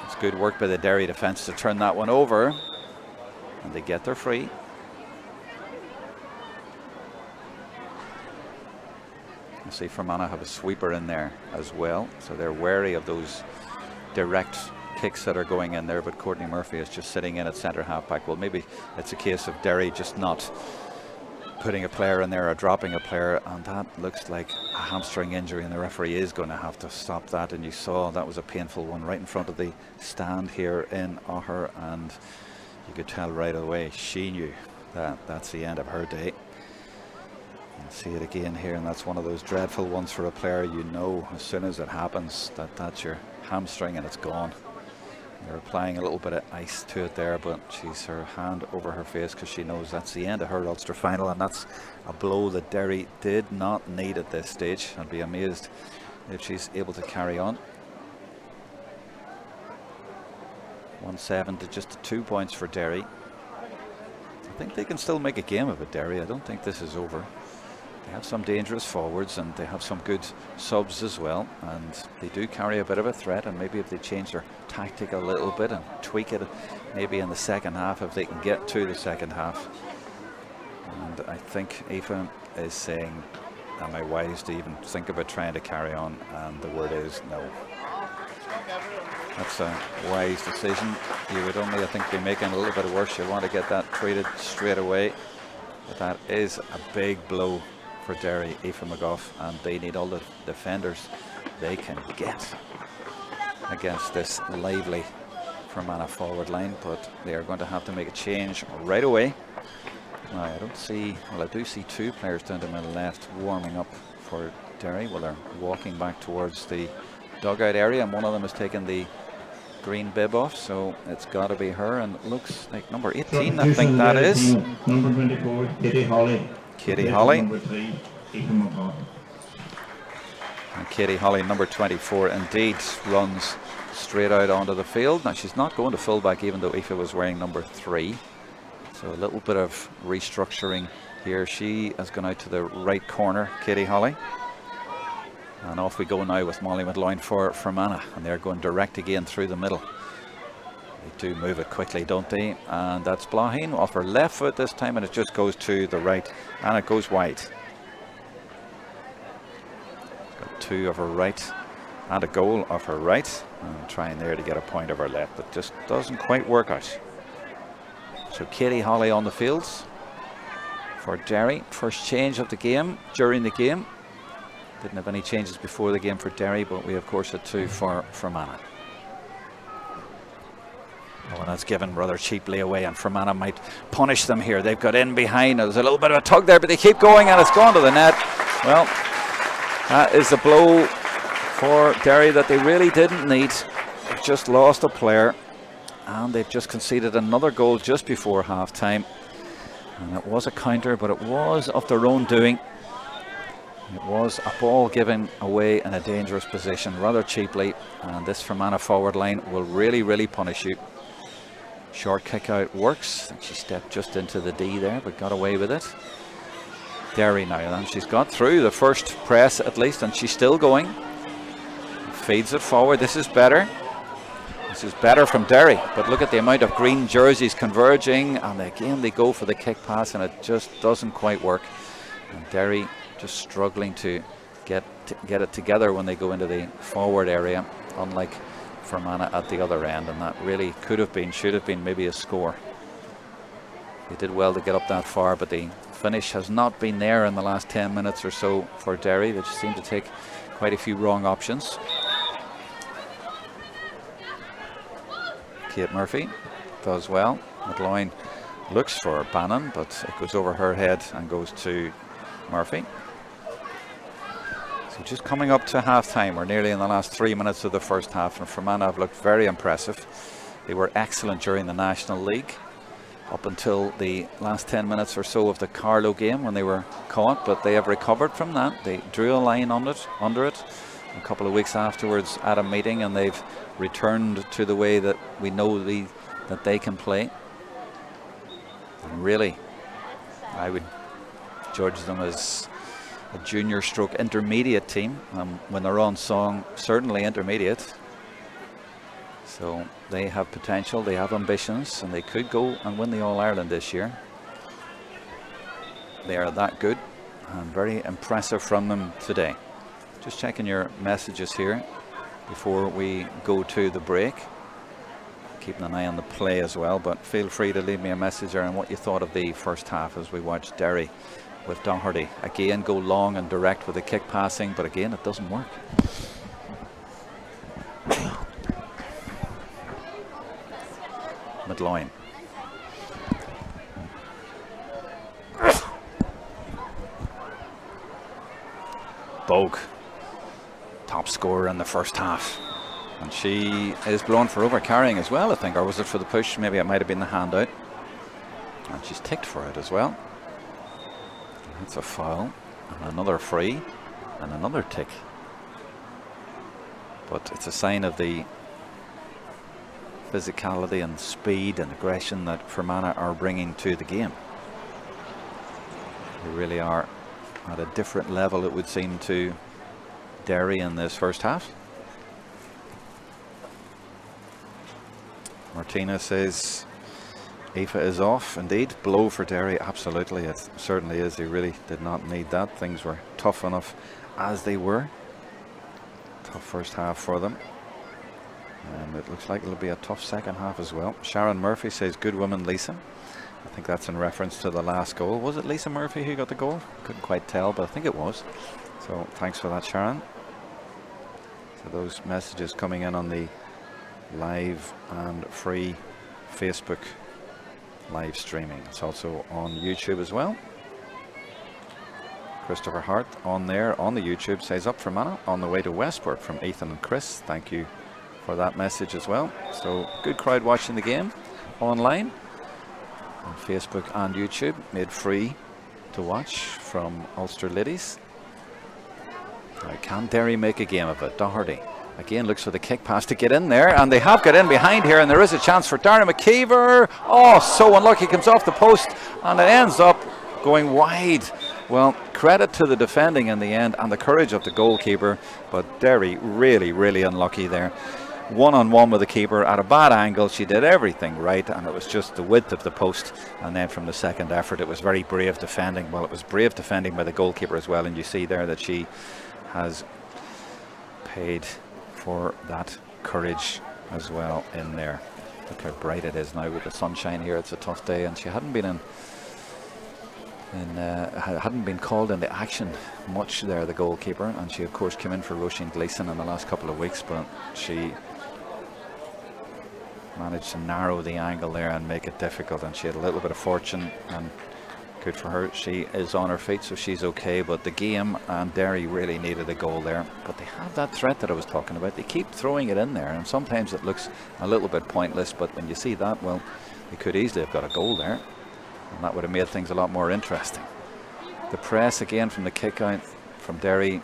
It's good work by the Derry defence to turn that one over, and they get their free. You see Fermanagh have a sweeper in there as well, so they're wary of those direct kicks that are going in there, but Courtney Murphy is just sitting in at centre half-back. Well, maybe it's a case of Derry just not putting a player in there or dropping a player, and that looks like a hamstring injury, and the referee is going to have to stop that. And you saw that was a painful one right in front of the stand here in Augher, and you could tell right away she knew that that's the end of her day. You'll see it again here, and that's one of those dreadful ones for a player. You know as soon as it happens that that's your hamstring and it's gone. They're applying a little bit of ice to it there, but she's her hand over her face because she knows that's the end of her Ulster final, and that's a blow that Derry did not need at this stage. I'd be amazed if she's able to carry on. 1-7 to just 2 points for Derry. I think they can still make a game of it, Derry. I don't think this is over. They have some dangerous forwards and they have some good subs as well, and they do carry a bit of a threat, and maybe if they change their tactic a little bit and tweak it maybe in the second half, if they can get to the second half. And I think Aoife is saying, am I wise to even think about trying to carry on? And the word is no. That's a wise decision. You would only, I think, be making it a little bit worse. You want to get that treated straight away, but that is a big blow for Derry, Aoife McGough, and they need all the defenders they can get against this lively Fermanagh forward line, but they are going to have to make a change right away. Now, I don't see, well, I do see two players down to my left warming up for Derry. Well, they're walking back towards the dugout area, and one of them has taken the green bib off, so it's got to be her, and it looks like number 18, I think that is. Number 24, Katie Holly. Katie Holly. Number 3, Aoife McGough. And Katie Holly, number 24, indeed runs straight out onto the field. Now, she's not going to fullback, even though Aoife was wearing number 3. So a little bit of restructuring here. She has gone out to the right corner, Katie Holly. And off we go now with Molly Medloyne for Fermanagh, and they're going direct again through the middle. They do move it quickly, don't they? And that's Blaheen off her left foot this time, and it just goes to the right, and it goes wide. Got 2 of her right and a goal of her right, and trying there to get a point of her left, but just doesn't quite work out. So Katie Holly on the fields for Derry. First change of the game during the game. Didn't have any changes before the game for Derry, but we of course had 2 for Fermanagh. Oh, and that's given rather cheaply away, and Fermanagh might punish them here. They've got in behind. There's a little bit of a tug there, but they keep going, and it's gone to the net. Well, that is the blow for Derry that they really didn't need. They've just lost a player, and they've just conceded another goal just before half-time. And it was a counter, but it was of their own doing. It was a ball given away in a dangerous position rather cheaply, and this Fermanagh forward line will really, really punish you. Short kick out works. She stepped just into the D there, but got away with it. Derry now, and she's got through the first press at least, and she's still going. Feeds it forward. This is better. This is better from Derry, but look at the amount of green jerseys converging, and again they go for the kick pass, and it just doesn't quite work. And Derry just struggling to get it together when they go into the forward area, unlike Fermanagh at the other end, and that really could have been, should have been maybe a score. They did well to get up that far, but the finish has not been there in the last 10 minutes or so for Derry. They just seem to take quite a few wrong options. Kate Murphy does well. Medloyne looks for Bannon, but it goes over her head and goes to Murphy. So just coming up to half time, we're nearly in the last 3 minutes of the first half, and Fermanagh have looked very impressive. They were excellent during the National League up until the last 10 minutes or so of the Carlow game when they were caught, but they have recovered from that. They drew a line on it, under it a couple of weeks afterwards at a meeting, and they've returned to the way that we know that they can play. And really, I would judge them as a junior stroke intermediate team. When they're on song, certainly intermediate. So they have potential, they have ambitions, and they could go and win the All-Ireland this year. They are that good, and very impressive from them today. Just checking your messages here before we go to the break. Keeping an eye on the play as well, but feel free to leave me a message on what you thought of the first half as we watch Derry with Doherty. Again, go long and direct with the kick passing, but again, it doesn't work. Midloin. Bogue, top scorer in the first half. And she is blown for over-carrying as well, I think. Or was it for the push? Maybe it might have been the handout. And she's ticked for it as well. That's a foul. And another free. And another tick. But it's a sign of the physicality and speed and aggression that Fermanagh are bringing to the game. They really are at a different level, it would seem, to Derry in this first half. Martina says Aoife is off. Indeed, blow for Derry. Absolutely, it certainly is. They really did not need that. Things were tough enough as they were. Tough first half for them. And it looks like it'll be a tough second half as well. Sharon Murphy says, good woman, Lisa. I think that's in reference to the last goal. Was it Lisa Murphy who got the goal? Couldn't quite tell, but I think it was. So thanks for that, Sharon. So those messages coming in on the live and free Facebook live streaming. It's also on YouTube as well. Christopher Hart on there on the YouTube says, up Fermanagh on the way to Westport, from Ethan and Chris. Thank you for that message as well. So good crowd watching the game online on Facebook and YouTube, made free to watch from Ulster Ladies. Now, can Derry make a game of it? Doherty again looks for the kick pass to get in there, and they have got in behind here, and there is a chance for Darren McKeever. Oh, so unlucky, comes off the post, and it ends up going wide. Well, credit to the defending in the end and the courage of the goalkeeper, but Derry really, really unlucky there. One-on-one with the keeper at a bad angle. She did everything right, and it was just the width of the post. And then from the second effort, it was very brave defending. Well, it was brave defending by the goalkeeper as well, and you see there that she has paid for that courage as well in there. Look how bright it is now with the sunshine here. It's a tough day, and she hadn't been hadn't been called into action much there, the goalkeeper, and she of course came in for Roisin Gleeson in the last couple of weeks, but she managed to narrow the angle there and make it difficult, and she had a little bit of fortune, and good for her. She is on her feet, so she's okay. But the game and Derry really needed a goal there, but they have that threat that I was talking about. They keep throwing it in there, and sometimes it looks a little bit pointless, but when you see that, well, they could easily have got a goal there, and that would have made things a lot more interesting. The press again from the kick out from Derry,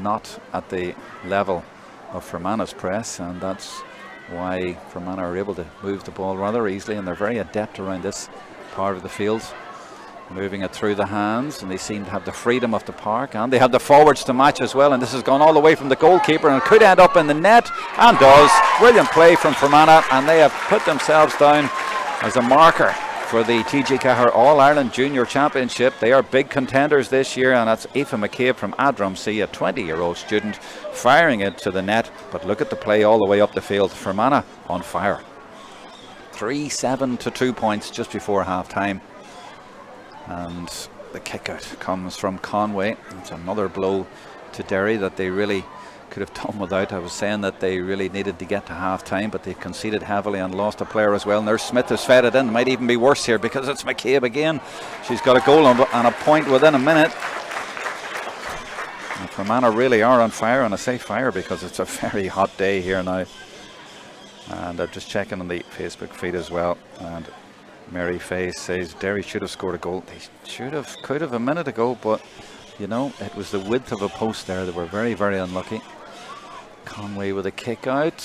not at the level of Fermanagh's press, and that's why Fermanagh are able to move the ball rather easily, and they're very adept around this part of the field, moving it through the hands, and they seem to have the freedom of the park, and they have the forwards to match as well, and this has gone all the way from the goalkeeper, and it could end up in the net, and does. Brilliant play from Fermanagh, and they have put themselves down as a marker for the TG Cahir All-Ireland Junior Championship. They are big contenders this year, and that's Aoife McCabe from Adrumsea, a 20-year-old student, firing it to the net. But look at the play all the way up the field. Fermanagh on fire. 3-7 to 2 points just before half-time. And the kick-out comes from Conway. It's another blow to Derry that they really could have done without. I was saying that they really needed to get to half-time, but they conceded heavily and lost a player as well. Nurse Smith has fed it in. It might even be worse here because it's McCabe again. She's got a goal and a point within a minute. And Fermanagh really are on fire, and I say fire because it's a very hot day here now. And I'm just checking on the Facebook feed as well, and Mary Faye says Derry should have scored a goal. They could have a minute ago, but you know, it was the width of a post there. They were very, very unlucky. Conway with a kick out,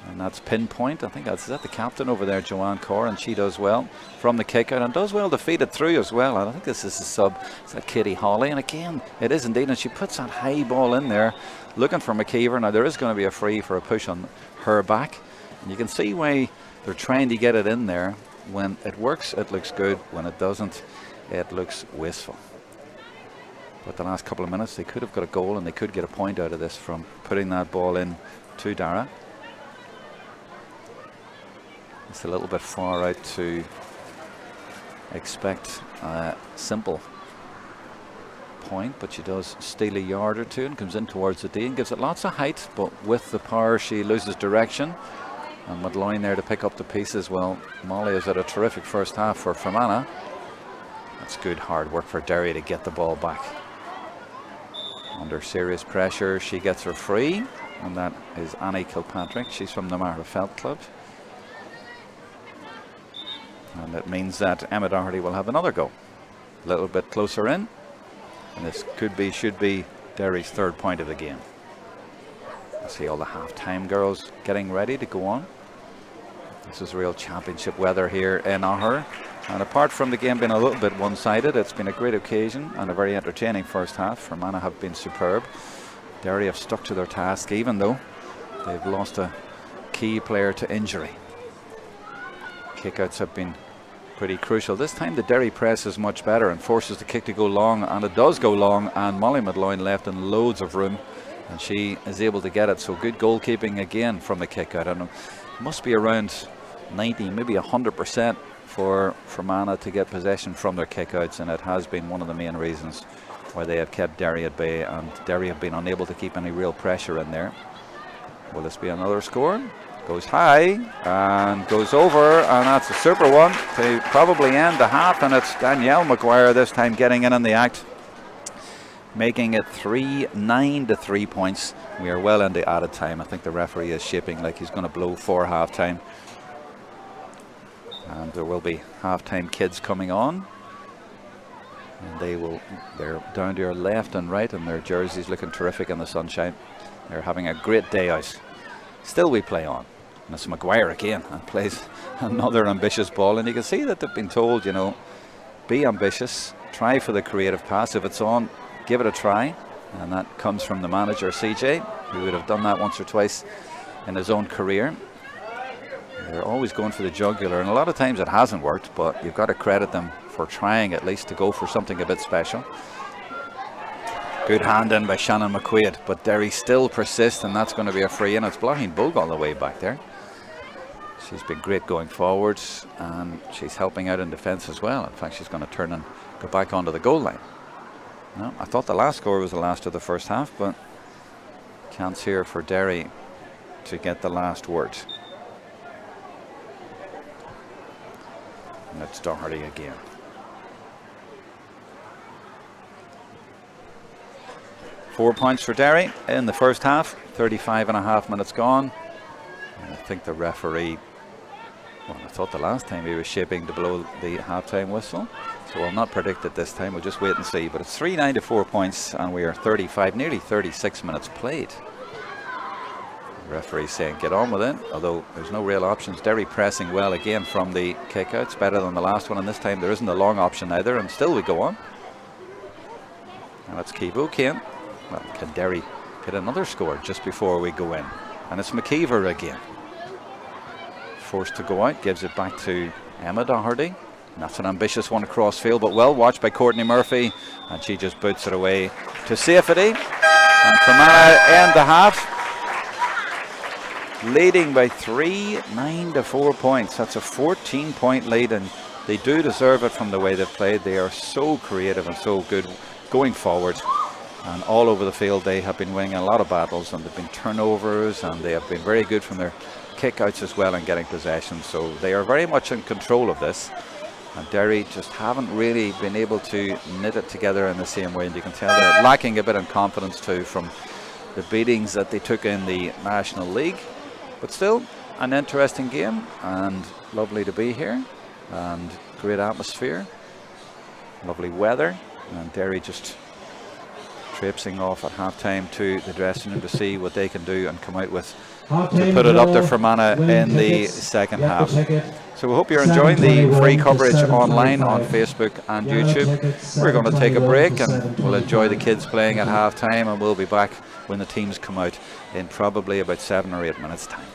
And that's pinpoint. I think is that the captain over there, Joanne Corr, and she does well from the kick out and does well to feed it through as well. I think this is a sub. It's that Katie Hawley, and again, it is indeed. And she puts that high ball in there, looking for McKeever. Now there is going to be a free for a push on her back, and you can see why they're trying to get it in there. When it works, it looks good. When it doesn't, it looks wasteful. But the last couple of minutes, they could have got a goal, and they could get a point out of this from putting that ball in to Dara. It's a little bit far out to expect a simple point, but she does steal a yard or two and comes in towards the D and gives it lots of height, but with the power she loses direction. And Madloin there to pick up the pieces. Well, Molly has had a terrific first half for Fermanagh. That's good hard work for Derry to get the ball back. Under serious pressure, she gets her free, and that is Annie Kilpatrick. She's from the Mara Felt Club. And it means that Emma Doherty will have another go. A little bit closer in. And this should be Derry's third point of the game. I see all the half-time girls getting ready to go on. This is real championship weather here in Augher. And apart from the game being a little bit one-sided, it's been a great occasion and a very entertaining first half. Fermanagh have been superb. Derry have stuck to their task, even though they've lost a key player to injury. Kickouts have been pretty crucial. This time the Derry press is much better and forces the kick to go long, and it does go long, and Molly Madloin left in loads of room, and she is able to get it. So good goalkeeping again from the kick out, and it must be around 90, maybe 100% for Fermanagh to get possession from their kickouts, and it has been one of the main reasons why they have kept Derry at bay, and Derry have been unable to keep any real pressure in there. Will this be another score? Goes high and goes over, and that's a super one to probably end the half, and it's Danielle Maguire this time getting in on the act, making it 3-9 to 3 points. We are well into added time. I think the referee is shaping like he's going to blow for half time, and there will be half-time kids coming on, and they're down to your left and right, and their jerseys looking terrific in the sunshine. They're having a great day out. Still we play on, and it's Maguire again, and plays another ambitious ball, and you can see that they've been told, you know, be ambitious, try for the creative pass. If it's on, give it a try, and that comes from the manager CJ, who would have done that once or twice in his own career. They're always going for the jugular, and a lot of times it hasn't worked, but you've got to credit them for trying at least to go for something a bit special. Good hand in by Shannon McQuaid, but Derry still persists, and that's going to be a free in. It's Blaheen Bogue all the way back there. She's been great going forwards, and she's helping out in defence as well. In fact, she's going to turn and go back onto the goal line. No, I thought the last score was the last of the first half, but chance here for Derry to get the last word. And it's Doherty again. Four points for Derry in the first half, 35.5 minutes gone. And I think the referee, well, I thought the last time he was shaping to blow the half-time whistle. So we'll not predict it this time, we'll just wait and see. But it's 3-9 to 4 points, and we are 35, nearly 36 minutes played. The referee saying get on with it, although there's no real options. Derry pressing well again from the kick-outs, better than the last one, and this time there isn't a long option either, and still we go on. And it's Kivu Kane. Well, can Derry get another score just before we go in? And it's McKeever again. Forced to go out, gives it back to Emma Doherty. And that's an ambitious one across field, but well watched by Courtney Murphy. And she just boots it away to safety. And Fermanagh end the half, leading by 3-9 to 4 points. That's a 14-point lead, and they do deserve it from the way they've played. They are so creative and so good going forward. And all over the field they have been winning a lot of battles, and they've been turnovers, and they have been very good from their kick-outs as well and getting possession. So they are very much in control of this. And Derry just haven't really been able to knit it together in the same way. And you can tell they're lacking a bit in confidence too from the beatings that they took in the National League. But still, an interesting game, and lovely to be here, and great atmosphere, lovely weather, and Derry just traipsing off at half time to the dressing room to see what they can do and come out with to put it up to Fermanagh in the second half. So we hope you're enjoying the free coverage online on Facebook and YouTube. We're going to take a break and we'll enjoy the kids playing at half time, and we'll be back when the teams come out in probably about 7 or 8 minutes time.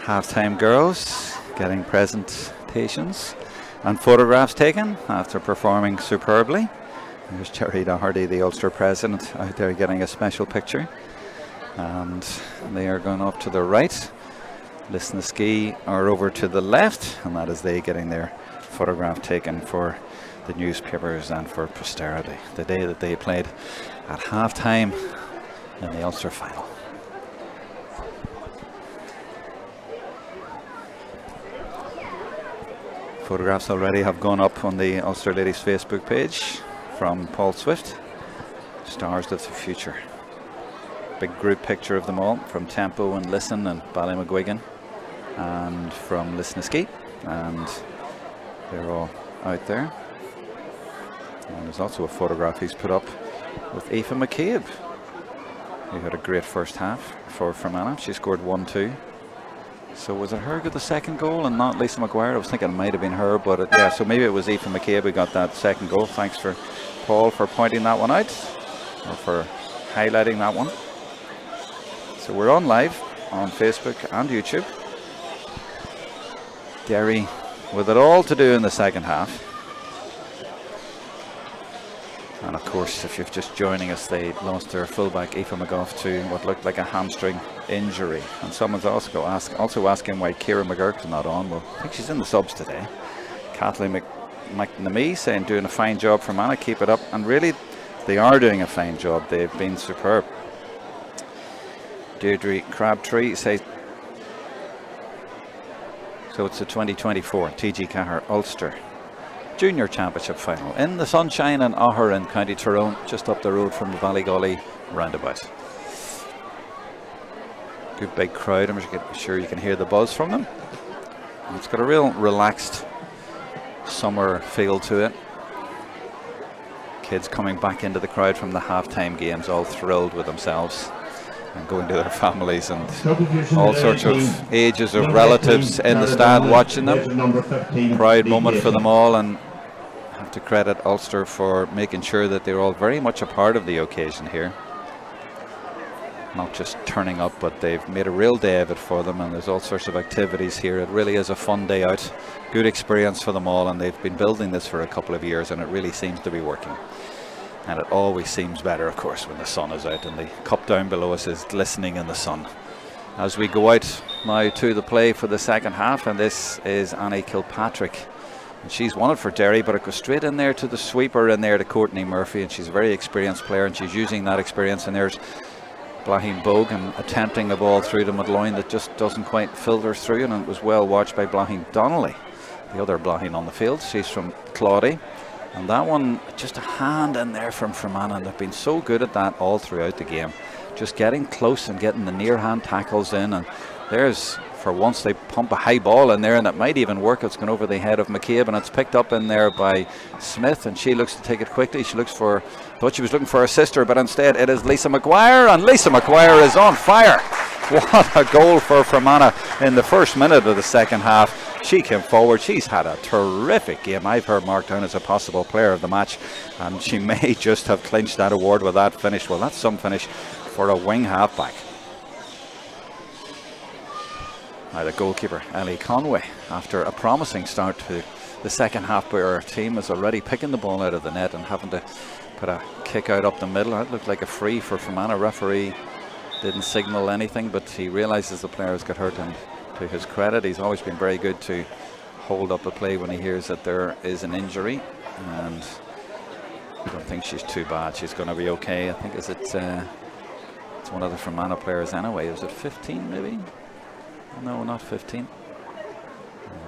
Halftime girls getting presentations and photographs taken after performing superbly. There's Jerry Doherty, the Ulster president, out there getting a special picture. And they are going up to the right. Lisnaski are over to the left, and that is they getting their photograph taken for the newspapers and for posterity. The day that they played at halftime in the Ulster final. Photographs already have gone up on the Ulster Ladies Facebook page from Paul Swift, Stars of the Future. Big group picture of them all from Tempo and Listen and Ballymcguigan and from Lisnaski, and they're all out there. And there's also a photograph he's put up with Aoife McCabe, who had a great first half for Fermanagh. She scored 1-2. So was it her who got the second goal and not Lisa McGuire? I was thinking it might have been her, but yeah, so maybe it was Aoife McCabe who got that second goal. Thanks for Paul for pointing that one out, or for highlighting that one. So we're on live on Facebook and YouTube. Derry with it all to do in the second half. And of course, if you're just joining us, they lost their fullback Aoife McGough to what looked like a hamstring injury. And someone's also asking why Ciara McGurk's not on. Well, I think she's in the subs today. Kathleen McNamee saying doing a fine job for Fermanagh, keep it up. And really, they are doing a fine job. They've been superb. Deirdre Crabtree says, so it's the 2024 TG Cahir Ulster Junior Championship final in the sunshine in Augher in County Tyrone, just up the road from the Ballygolly roundabout. Good big crowd. I'm sure you can hear the buzz from them. And it's got a real relaxed summer feel to it. Kids coming back into the crowd from the halftime games, all thrilled with themselves and going to their families, and all sorts of ages of relatives in the stand watching them. Proud moment for them all, and I have to credit Ulster for making sure that they're all very much a part of the occasion here. Not just turning up, but they've made a real day of it for them, and there's all sorts of activities here. It really is a fun day out, good experience for them all, and they've been building this for a couple of years, and it really seems to be working. And it always seems better, of course, when the sun is out and the cup down below us is glistening in the sun. As we go out now to the play for the second half, and this is Annie Kilpatrick. And she's won it for Derry, but it goes straight in there to the sweeper in there to Courtney Murphy, and she's a very experienced player, and she's using that experience. And there's Blahin Bogan attempting a ball through to Madloin that just doesn't quite filter through, and it was well watched by Blahin Donnelly, the other Blahin on the field. She's from Claudy. And that one, just a hand in there from Fermanagh. They've been so good at that all throughout the game. Just getting close and getting the near hand tackles in. And there's, for once, they pump a high ball in there, and it might even work. It's gone over the head of McCabe, and it's picked up in there by Smith, and she looks to take it quickly. She looks for, thought she was looking for her sister, but instead it is Lisa McGuire, and Lisa McGuire is on fire. What a goal for Fermanagh in the first minute of the second half. She came forward. She's had a terrific game. I've her marked down as a possible player of the match, and she may just have clinched that award with that finish. Well, that's some finish for a wing halfback. Now the goalkeeper, Ellie Conway, after a promising start to the second half where her team is already picking the ball out of the net and having to put a kick out up the middle. That looked like a free for Fermanagh. Referee didn't signal anything, but he realises the player has got hurt, and to his credit, he's always been very good to hold up the play when he hears that there is an injury, and I don't think she's too bad. She's going to be okay. I think it's one of the Fermanagh players anyway. Is it 15 maybe? No, not 15.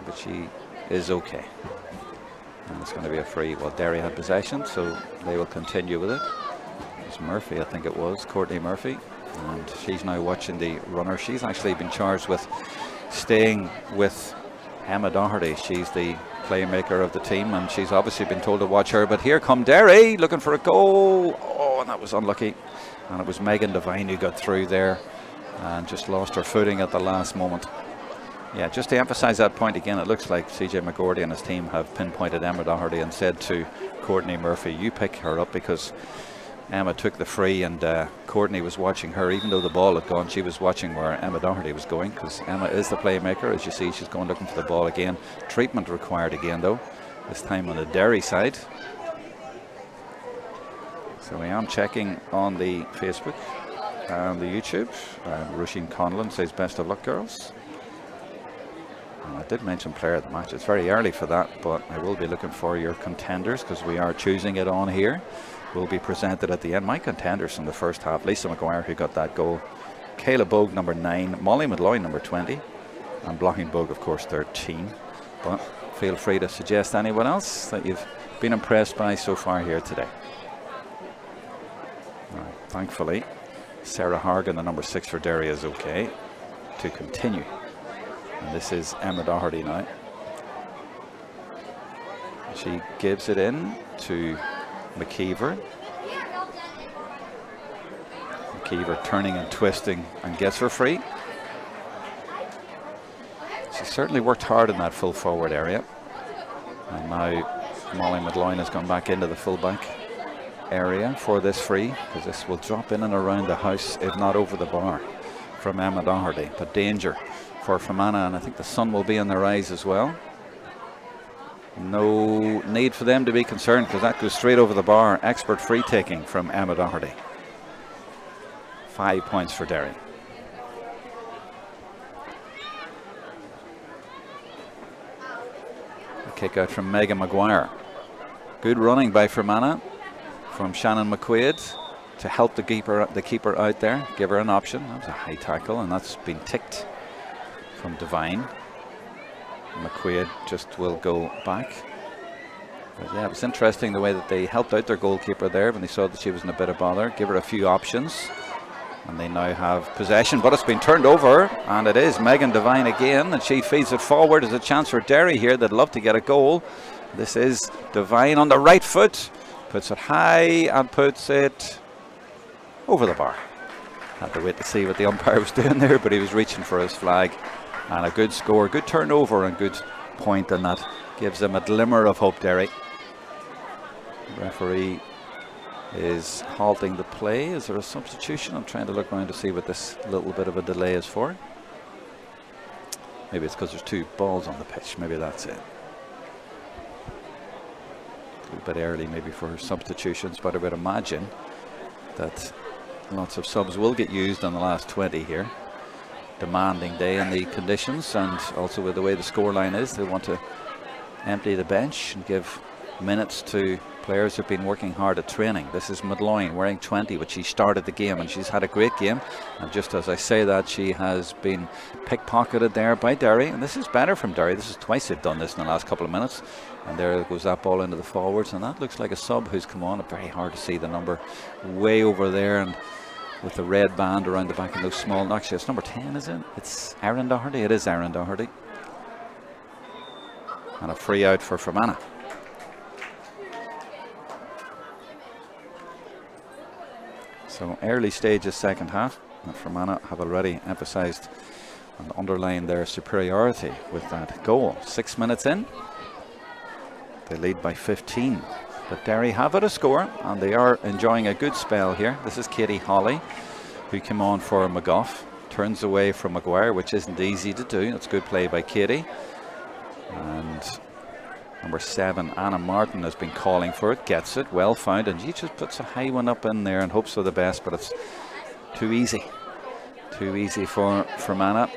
But she is okay. And it's going to be a free. Well, Derry had possession, so they will continue with it. It's Murphy, I think it was, Courtney Murphy. And she's now watching the runner. She's actually been charged with staying with Emma Doherty. She's the playmaker of the team, and she's obviously been told to watch her. But here come Derry looking for a goal. Oh, and that was unlucky. And it was Megan Devine who got through there and just lost her footing at the last moment. Yeah, just to emphasise that point again, it looks like CJ McGordy and his team have pinpointed Emma Doherty and said to Courtney Murphy, you pick her up, because Emma took the free, and Courtney was watching her. Even though the ball had gone, she was watching where Emma Doherty was going, because Emma is the playmaker. As you see, she's going looking for the ball again. Treatment required again, though, this time on the Derry side. So I am checking on the Facebook and the YouTube. Roisin Conlon says, best of luck, girls. And I did mention player of the match. It's very early for that, but I will be looking for your contenders, because we are choosing it on here. Will be presented at the end. My contenders in the first half: Lisa McGuire, who got that goal, Kayla Bogue, number 9, Molly Madloy, number 20, and Blocking Bogue, of course, 13. But feel free to suggest anyone else that you've been impressed by so far here today. Right, thankfully, Sarah Hargan, the number 6 for Derry, is okay to continue. And this is Emma Doherty now. She gives it in to McKeever. McKeever turning and twisting and gets her free. She certainly worked hard in that full forward area. And now Molly Madloy has gone back into the fullback area for this free, because this will drop in and around the house, if not over the bar, from Emma Doherty. But danger for Fermanagh, and I think the sun will be in their eyes as well. No need for them to be concerned, because that goes straight over the bar. Expert free taking from Emma Doherty. 5 points for Derry. A kick out from Megan Maguire. Good running by Fermanagh from Shannon McQuaid to help the keeper out there, give her an option. That was a high tackle, and that's been ticked from Devine. McQuaid just will go back. But yeah, it was interesting the way that they helped out their goalkeeper there when they saw that she was in a bit of bother. Give her a few options, and they now have possession, but it's been turned over, and it is Megan Devine again, and she feeds it forward. There's a chance for Derry here. They'd love to get a goal. This is Devine on the right foot, puts it high and puts it over the bar. Had to wait to see what the umpire was doing there, but he was reaching for his flag. And a good score, good turnover, and good point, and that gives them a glimmer of hope, Derry. The referee is halting the play. Is there a substitution? I'm trying to look around to see what this little bit of a delay is for. Maybe it's because there's 2 balls on the pitch. Maybe that's it. A little bit early maybe for substitutions, but I would imagine that lots of subs will get used on the last 20 here. Demanding day in the conditions, and also with the way the scoreline is, they want to empty the bench and give minutes to players who've been working hard at training. This is Madloy wearing 20, but she started the game and she's had a great game, and just as I say that, she has been pickpocketed there by Derry, and this is better from Derry. This is twice they've done this in the last couple of minutes, and there goes that ball into the forwards, and that looks like a sub who's come on. It's very hard to see the number way over there, and with the red band around the back and those small, actually it's number 10, is it? It's Erin Doherty. It is Erin Doherty. And a free out for Fermanagh. So early stages second half, and Fermanagh have already emphasised and underlined their superiority with that goal. 6 minutes in, they lead by 15. But Derry have had a score, and they are enjoying a good spell here. This is Katie Holly, who came on for McGough. Turns away from Maguire, which isn't easy to do. That's good play by Katie. And number 7, Anna Martin, has been calling for it. Gets it, well found. And she just puts a high one up in there and hopes for the best, but it's too easy. Too easy for Fermanagh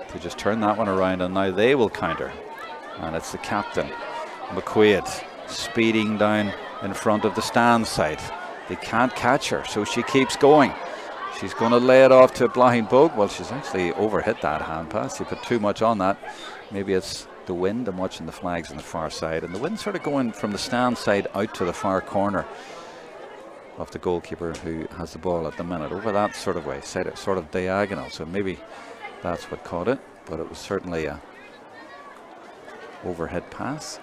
to just turn that one around, and now they will counter. And it's the captain, McQuaid, speeding down in front of the stand side. They can't catch her, so she keeps going. She's going to lay it off to Blahin Bogue. Well, she's actually overhit that hand pass. She put too much on that. Maybe it's the wind. I'm watching the flags on the far side, and the wind sort of going from the stand side out to the far corner of the goalkeeper who has the ball at the minute, over that sort of way, sort of diagonal. So maybe that's what caught it, but it was certainly a overhead pass.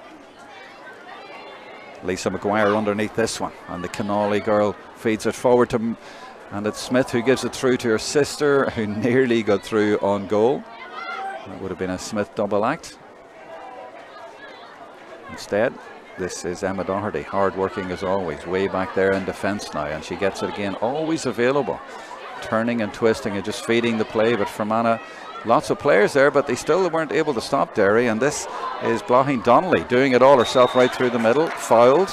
Lisa McGuire underneath this one, and the Connolly girl feeds it forward to, and it's Smith who gives it through to her sister, who nearly got through on goal. That would have been a Smith double act. Instead, This is Emma Doherty, hard working as always, way back there in defence now, and she gets it again, always available, turning and twisting and just feeding the play. But Fermanagh, lots of players there, but they still weren't able to stop Derry, and this is Blocking Donnelly doing it all herself right through the middle, fouled.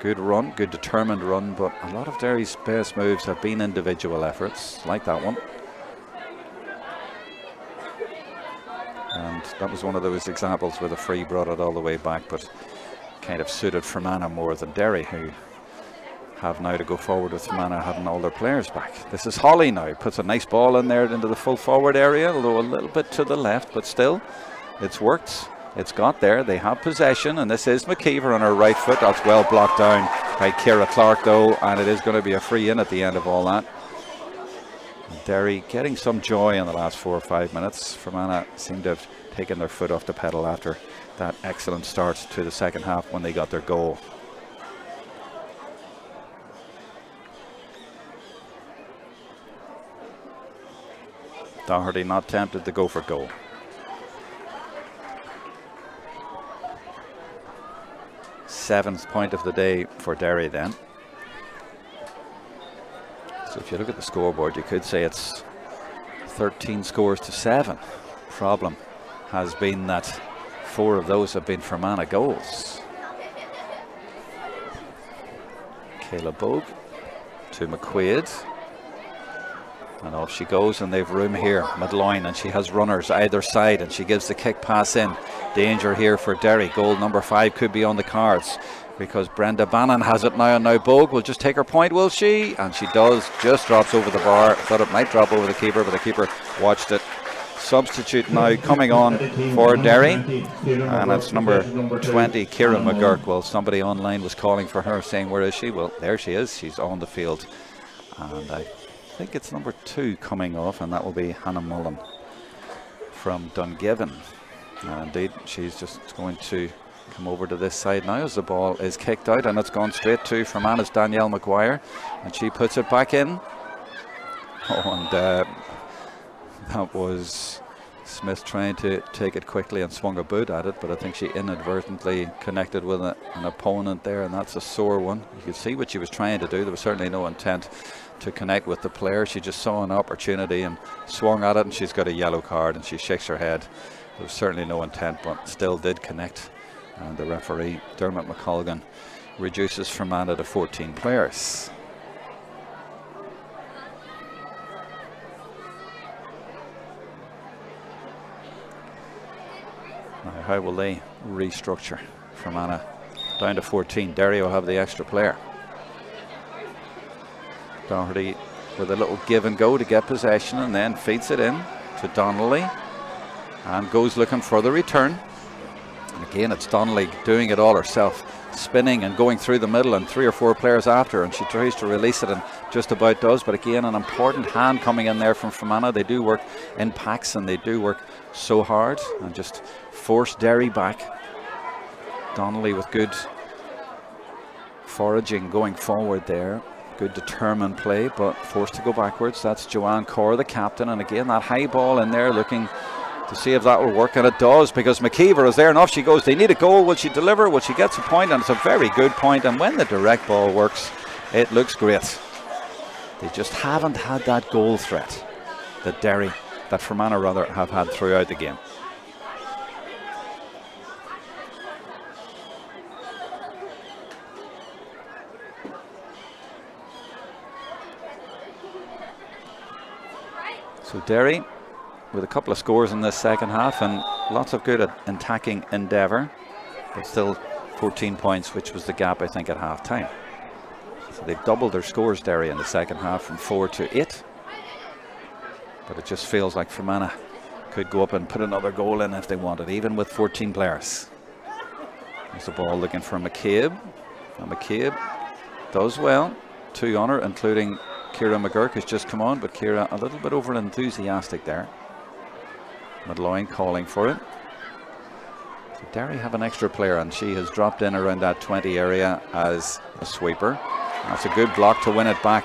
Good run, good determined run, but a lot of Derry's best moves have been individual efforts, like that one. And that was one of those examples where the free brought it all the way back, but kind of suited Fermanagh more than Derry, who have now to go forward with Fermanagh having all their players back. This is Holly now, puts a nice ball in there into the full forward area, although a little bit to the left, but still, it's worked. It's got there. They have possession, and this is McKeever on her right foot. That's well blocked down by Ciara Clark, though, and it is going to be a free in at the end of all that. Derry getting some joy in the last 4 or 5 minutes. Fermanagh seemed to have taken their foot off the pedal after that excellent start to the second half when they got their goal. Doherty not tempted to go for goal. Seventh point of the day for Derry then. So if you look at the scoreboard, you could say it's 13 scores to 7. Problem has been that 4 of those have been Fermanagh goals. Kayla Bogue to McQuaid. And off she goes, and they've room here. Madloin, and she has runners either side, and she gives the kick pass in. Danger here for Derry. Goal number 5 could be on the cards, because Brenda Bannon has it now, and now Bogue will just take her point, will she? And she does, just drops over the bar. Thought it might drop over the keeper, but the keeper watched it. Substitute now coming on for Derry, and it's number 20, Kieran McGurk. Well, somebody online was calling for her, saying, where is she? Well, there she is. She's on the field, and I think it's number 2 coming off, and that will be Hannah Mullen from Dungiven. And indeed, she's just going to come over to this side now as the ball is kicked out, and it's gone straight to Fermanagh's Danielle Maguire, and she puts it back in. Oh, and that was Smith trying to take it quickly and swung a boot at it, but I think she inadvertently connected with an opponent there, and that's a sore one. You could see what she was trying to do. There was certainly no intent to connect with the player. She just saw an opportunity and swung at it, and she's got a yellow card, and she shakes her head. There was certainly no intent, but still did connect. And the referee, Dermot McColgan, reduces Fermanagh to 14 players. Now, how will they restructure Fermanagh down to 14? Derry will have the extra player. Doherty with a little give and go to get possession, and then feeds it in to Donnelly and goes looking for the return. And again, it's Donnelly doing it all herself, spinning and going through the middle, and 3 or 4 players after her, and she tries to release it and just about does. But again, an important hand coming in there from Fermanagh. They do work in packs, and they do work so hard and just force Derry back. Donnelly with good foraging going forward there. Good determined play, but forced to go backwards. That's Joanne Corr, the captain, and again that high ball in there, looking to see if that will work, and it does, because McKeever is there, and off she goes. They need a goal. Will she deliver? Well, she gets a point, and it's a very good point, and when the direct ball works, it looks great. They just haven't had that goal threat that Fermanagh rather have had throughout the game. So Derry with a couple of scores in this second half, and lots of good attacking endeavour, but still 14 points, which was the gap I think at half time. So they've doubled their scores, Derry, in the second half, from 4 to 8, but it just feels like Fermanagh could go up and put another goal in if they wanted, even with 14 players. There's the ball looking for McCabe, and McCabe does well. 2 on her, including Ciara McGurk has just come on, but Ciara a little bit over enthusiastic there. Madloin calling for it. So Derry have an extra player, and she has dropped in around that 20 area as a sweeper. That's a good block to win it back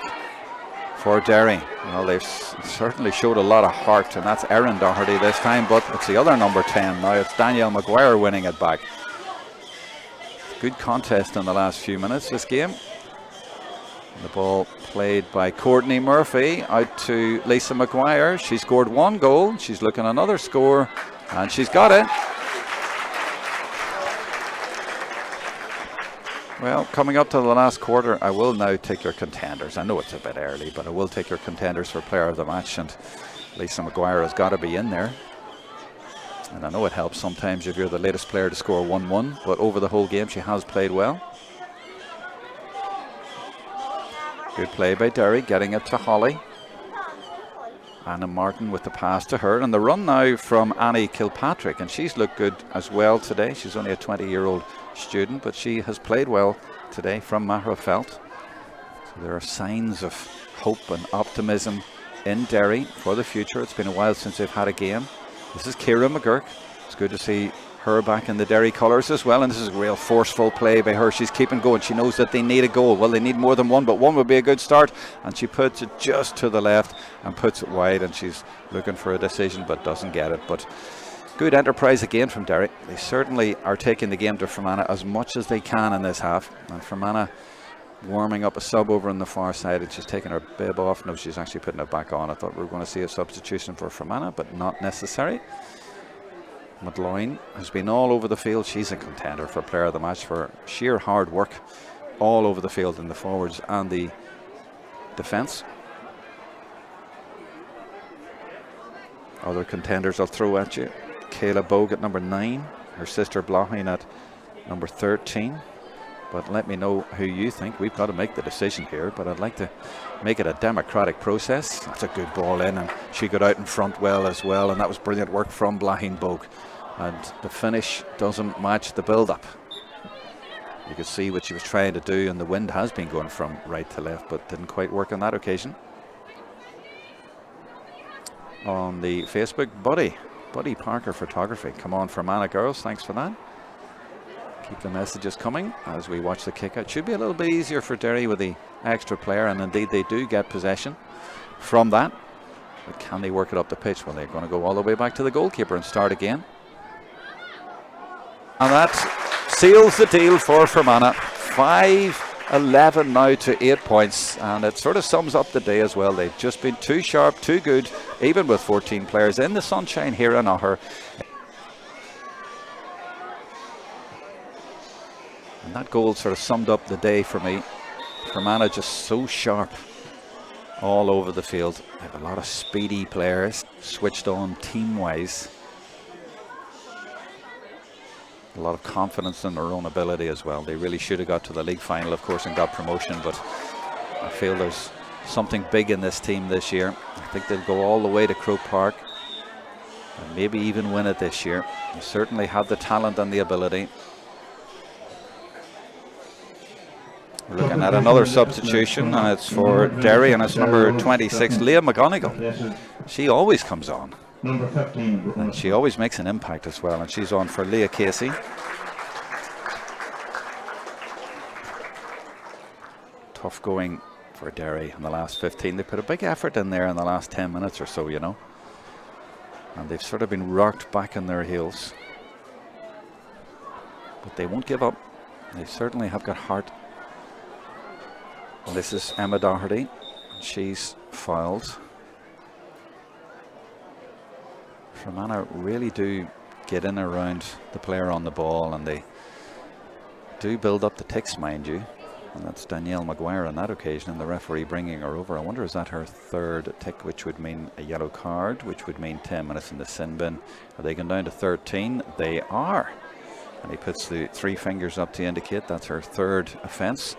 for Derry. Well, they've certainly showed a lot of heart, and that's Erin Doherty this time, but it's the other number 10. Now it's Danielle Maguire winning it back. Good contest in the last few minutes this game. The ball played by Courtney Murphy out to Lisa Maguire. She scored 1 goal. She's looking another score, and she's got it. Well, coming up to the last quarter, I will now take your contenders. I know it's a bit early, but I will take your contenders for player of the match, and Lisa Maguire has got to be in there. And I know it helps sometimes if you're the latest player to score 1-1, but over the whole game she has played well. Good play by Derry, getting it to Holly. Anna Martin with the pass to her, and the run now from Annie Kilpatrick, and she's looked good as well today. She's only a 20-year-old student, but she has played well today from Mahrafelt. So there are signs of hope and optimism in Derry for the future. It's been a while since they've had a game. This is Ciara McGurk. It's good to see her back in the Derry colours as well, and this is a real forceful play by her. She's keeping going. She knows that they need a goal. Well, they need more than one, but one would be a good start, and she puts it just to the left and puts it wide, and she's looking for a decision but doesn't get it. But good enterprise again from Derry. They certainly are taking the game to Fermanagh as much as they can in this half, and Fermanagh warming up a sub over on the far side, and she's taking her bib off. No, she's actually putting it back on. I thought we were going to see a substitution for Fermanagh, but not necessary. McLoyne has been all over the field. She's a contender for player of the match for sheer hard work all over the field in the forwards and the defence. Other contenders I'll throw at you: Kayla Bogue at number 9, her sister Blaughlin at number 13. But let me know who you think. We've got to make the decision here, but I'd like to make it a democratic process. That's a good ball in, and she got out in front well as well, and that was brilliant work from Blaughlin Bogue. And the finish doesn't match the build-up. You could see what she was trying to do, and the wind has been going from right to left, but didn't quite work on that occasion. On the Facebook, Buddy Parker Photography. Come on, Fermanagh girls, thanks for that. Keep the messages coming as we watch the kick out. Should be a little bit easier for Derry with the extra player, and indeed they do get possession from that. But can they work it up the pitch? Well, they're going to go all the way back to the goalkeeper and start again. And that seals the deal for Fermanagh. 5-11 now to 8 points, and it sort of sums up the day as well. They've just been too sharp, too good, even with 14 players in the sunshine here in Augher. And that goal sort of summed up the day for me. Fermanagh just so sharp all over the field. They have a lot of speedy players, switched on team-wise. A lot of confidence in their own ability as well. They really should have got to the league final, of course, and got promotion, but I feel there's something big in this team this year. I think they'll go all the way to Croke Park and maybe even win it this year. They certainly have the talent and the ability. We're looking at another substitution, and it's for Derry, and it's number 26, Leah McGonigal. She always comes on. Number 15. And she always makes an impact as well, and she's on for Leah Casey. Tough going for Derry in the last 15. They put a big effort in there in the last 10 minutes or so, you know. And they've sort of been rocked back on their heels. But they won't give up. They certainly have got heart. This is Emma Doherty. She's fouled. Fermanagh really do get in around the player on the ball, and they do build up the ticks, mind you. And that's Danielle Maguire on that occasion, and the referee bringing her over. I wonder, is that her third tick, which would mean a yellow card, which would mean 10 minutes in the sin bin. Are they going down to 13? They are. And he puts the 3 fingers up to indicate that's her third offence.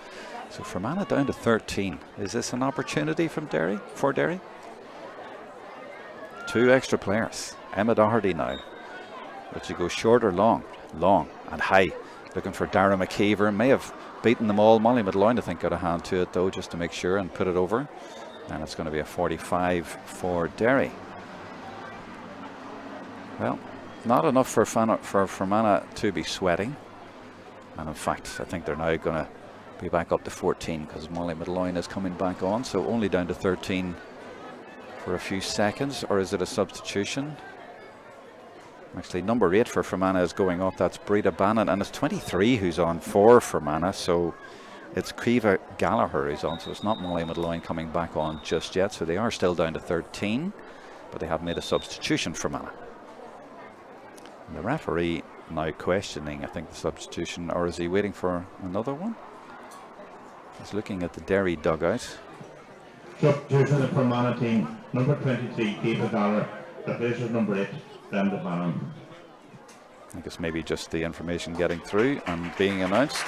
So Fermanagh down to 13. Is this an opportunity from Derry, for Derry? 2 extra players. Emma Doherty now. But she goes short or long? Long and high. Looking for Dara McKeever. May have beaten them all. Molly McLoyne, I think, got a hand to it though, just to make sure, and put it over. And it's going to be a 45 for Derry. Well, not enough for Fermanagh to be sweating. And in fact, I think they're now going to be back up to 14 because Molly Midloin is coming back on, so only down to 13 for a few seconds. Or is it a substitution? Actually, number 8 for Fermanagh is going off. That's Breda Bannon, and it's 23 who's on for Fermanagh, so it's Kiva Gallagher who's on, so it's not Molly Midloin coming back on just yet. So they are still down to 13, but they have made a substitution for Fermanagh. And the referee now questioning, I think, the substitution, or is he waiting for another one? He's looking at the Derry dugout. Substitution of the Fermanagh team, number 23, Kiva Gallagher, the place is number 8, Brenda Bannon. I think it's maybe just the information getting through and being announced.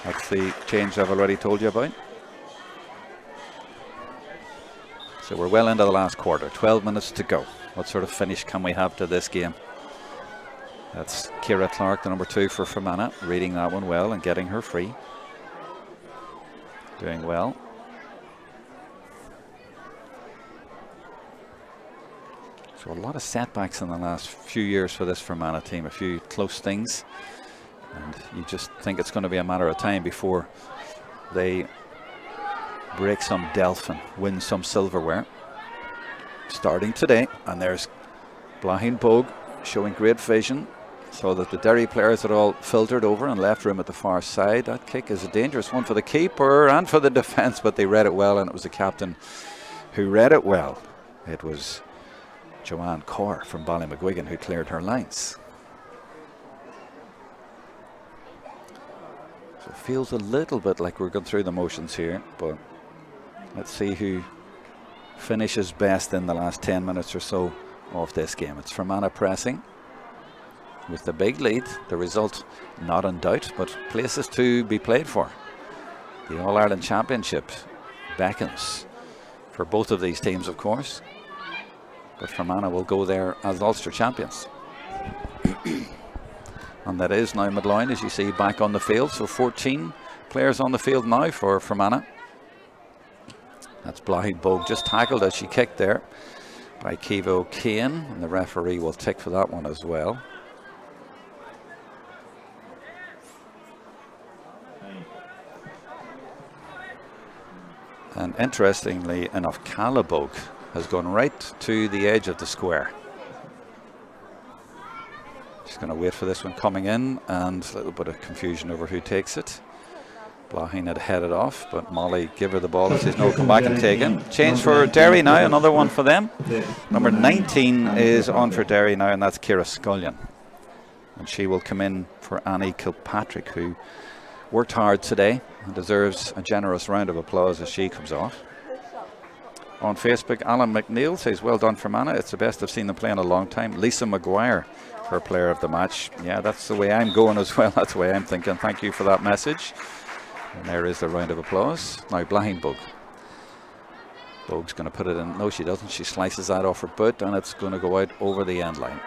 That's the change I've already told you about. So we're well into the last quarter, 12 minutes to go. What sort of finish can we have to this game? That's Ciara Clark, the number 2 for Fermanagh, reading that one well and getting her free. Doing well. So a lot of setbacks in the last few years for this Fermanagh team, a few close things. And you just think it's going to be a matter of time before they break some delf and win some silverware. Starting today, and there's Blahin Bogue showing great vision so that the Derry players are all filtered over and left room at the far side. That kick is a dangerous one for the keeper and for the defence, but they read it well, and it was the captain who read it well. It was Joanne Corr from Ballymcguigan who cleared her lines. So it feels a little bit like we're going through the motions here, but let's see who finishes best in the last 10 minutes or so of this game. It's Fermanagh pressing with the big lead, the result not in doubt, but places to be played for. The All-Ireland Championship beckons for both of these teams, of course, but Fermanagh will go there as Ulster champions. And that is now Midloin, as you see, back on the field. So 14 players on the field now for Fermanagh. That's Blahin Bogue, just tackled as she kicked there by Kiva O'Kane, and the referee will tick for that one as well. And interestingly enough, Calla Bogue has gone right to the edge of the square. She's going to wait for this one coming in, and a little bit of confusion over who takes it. Blahin had headed off, but Molly give her the ball and says no, come back and take it. Change for Derry now, another one for them. Number 19 is on for Derry now, and that's Ciara Scullion. And she will come in for Annie Kilpatrick, who worked hard today and deserves a generous round of applause as she comes off. On Facebook, Alan McNeil says, well done Fermanagh, it's the best I've seen them play in a long time. Lisa Maguire, her player of the match. Yeah, that's the way I'm going as well, that's the way I'm thinking. Thank you for that message. And there is the round of applause. Now Blahin Bogue. Bogue's going to put it in. No, she doesn't. She slices that off her boot, and it's going to go out over the end line.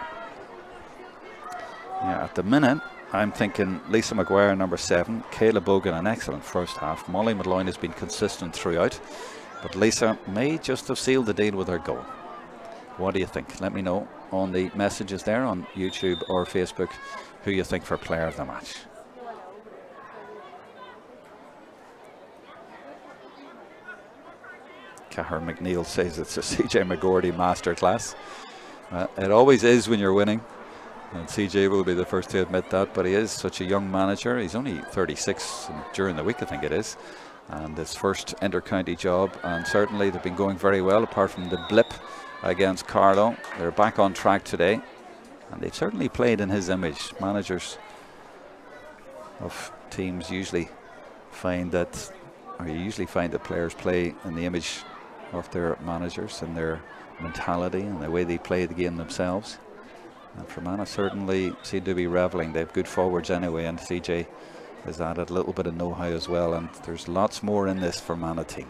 Yeah, at the minute, I'm thinking Lisa Maguire, number 7. Kayla Bogan, an excellent first half. Molly Midloin has been consistent throughout, but Lisa may just have sealed the deal with her goal. What do you think? Let me know on the messages there on YouTube or Facebook who you think for player of the match. Cahir McNeil says it's a CJ McGordy masterclass. It always is when you're winning, and CJ will be the first to admit that, but he is such a young manager. He's only 36 during the week, I think it is, and his first inter-county job, and certainly they've been going very well apart from the blip against Carlow. They're back on track today, and they've certainly played in his image. Managers of teams usually find that, or you usually find that players play in the image of their managers and their mentality and the way they play the game themselves. And Fermanagh certainly seem to be reveling. They have good forwards anyway, and CJ has added a little bit of know-how as well, and there's lots more in this Fermanagh team.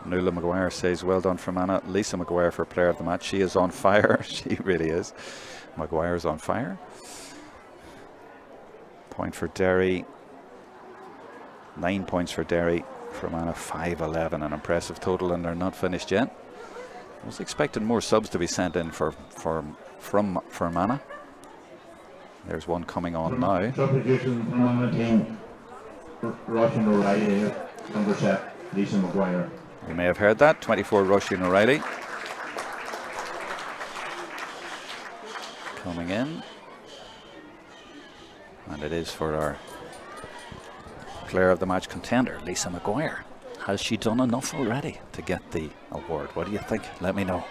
Nuala Maguire says, well done Fermanagh. Lisa Maguire for player of the match. She is on fire. She really is. Maguire's on fire. Point for Derry. 9 points for Derry. Fermanagh 5-11, an impressive total, and they're not finished yet. I was expecting more subs to be sent in for from Fermanagh. There's one coming on now. Substitution from on the team. Russian O'Reilly, number 7, Lisa Maguire. You may have heard that. 24 Russian O'Reilly. Coming in. And it is for our player of the match contender, Lisa Maguire. Has she done enough already to get the award? What do you think? Let me know.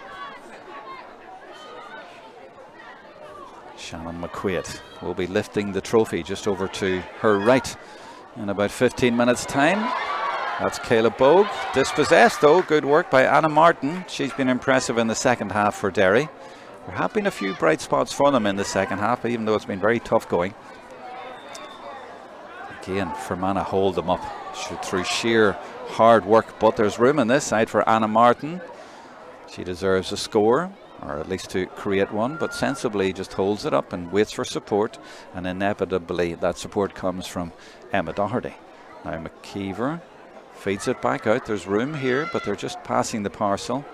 Shannon McQuaid will be lifting the trophy just over to her right in about 15 minutes time. That's Caleb Bogue. Dispossessed though. Good work by Anna Martin. She's been impressive in the second half for Derry. There have been a few bright spots for them in the second half, even though it's been very tough going. Again, Fermanagh hold them up through sheer hard work, but there's room in this side for Anna Martin. She deserves a score, or at least to create one, but sensibly just holds it up and waits for support, and inevitably that support comes from Emma Doherty. Now McKeever feeds it back out. There's room here, but they're just passing the parcel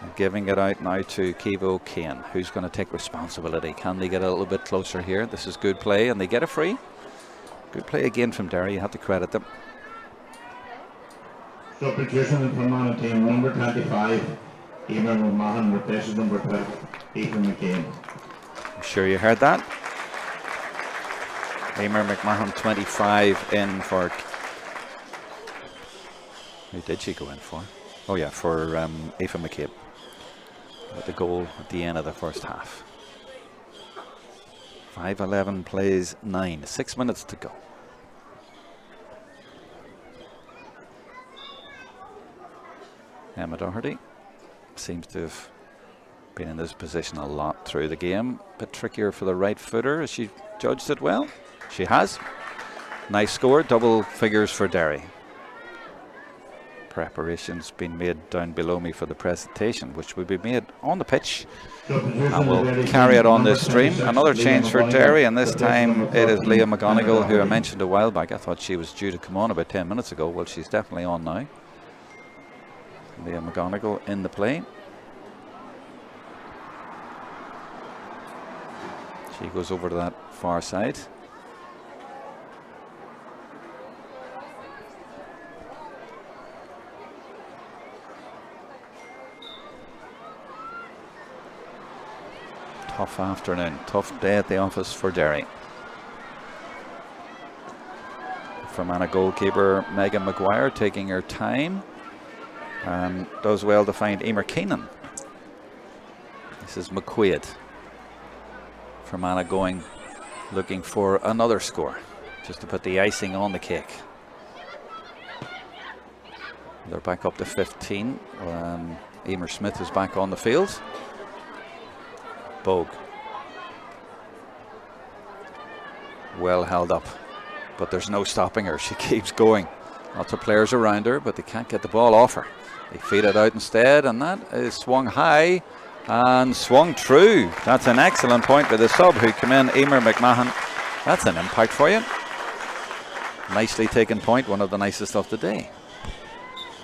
and giving it out now to Kevo Kane, who's going to take responsibility. Can they get a little bit closer here? This is good play, and they get a free. Good play again from Derry. You have to credit them. Substitution from on the team, number 25, Emer McMahon, replaces number 12, Ethan McCain. I'm sure you heard that. Emer McMahon, 25 in for... Who did she go in for? Oh yeah, for Aoife McCabe. With the goal at the end of the first half. 5:11 plays 9. 6 minutes to go. Emma Doherty seems to have been in this position a lot through the game. A bit trickier for the right footer. Has she judged it well? She has. Nice score. Double figures for Derry. Preparations been made down below me for the presentation, which will be made on the pitch, and we'll carry it on this stream. Another change for Derry, and this time it is Leah McGonigal, who I mentioned a while back. I thought she was due to come on about 10 minutes ago. Well, she's definitely on now. Leah McGonigal in the play. She goes over to that far side. Tough afternoon, tough day at the office for Derry. Fermanagh goalkeeper Megan Maguire taking her time and does well to find Emer Keenan. This is McQuaid. Fermanagh going, looking for another score, just to put the icing on the cake. They're back up to 15. Emer Smith is back on the field. Bogue. Well held up, but there's no stopping her. She keeps going. Lots of players around her, but they can't get the ball off her. They feed it out instead, and that is swung high and swung true. That's an excellent point by the sub who came in, Emer McMahon. That's an impact for you. Nicely taken point, one of the nicest of the day.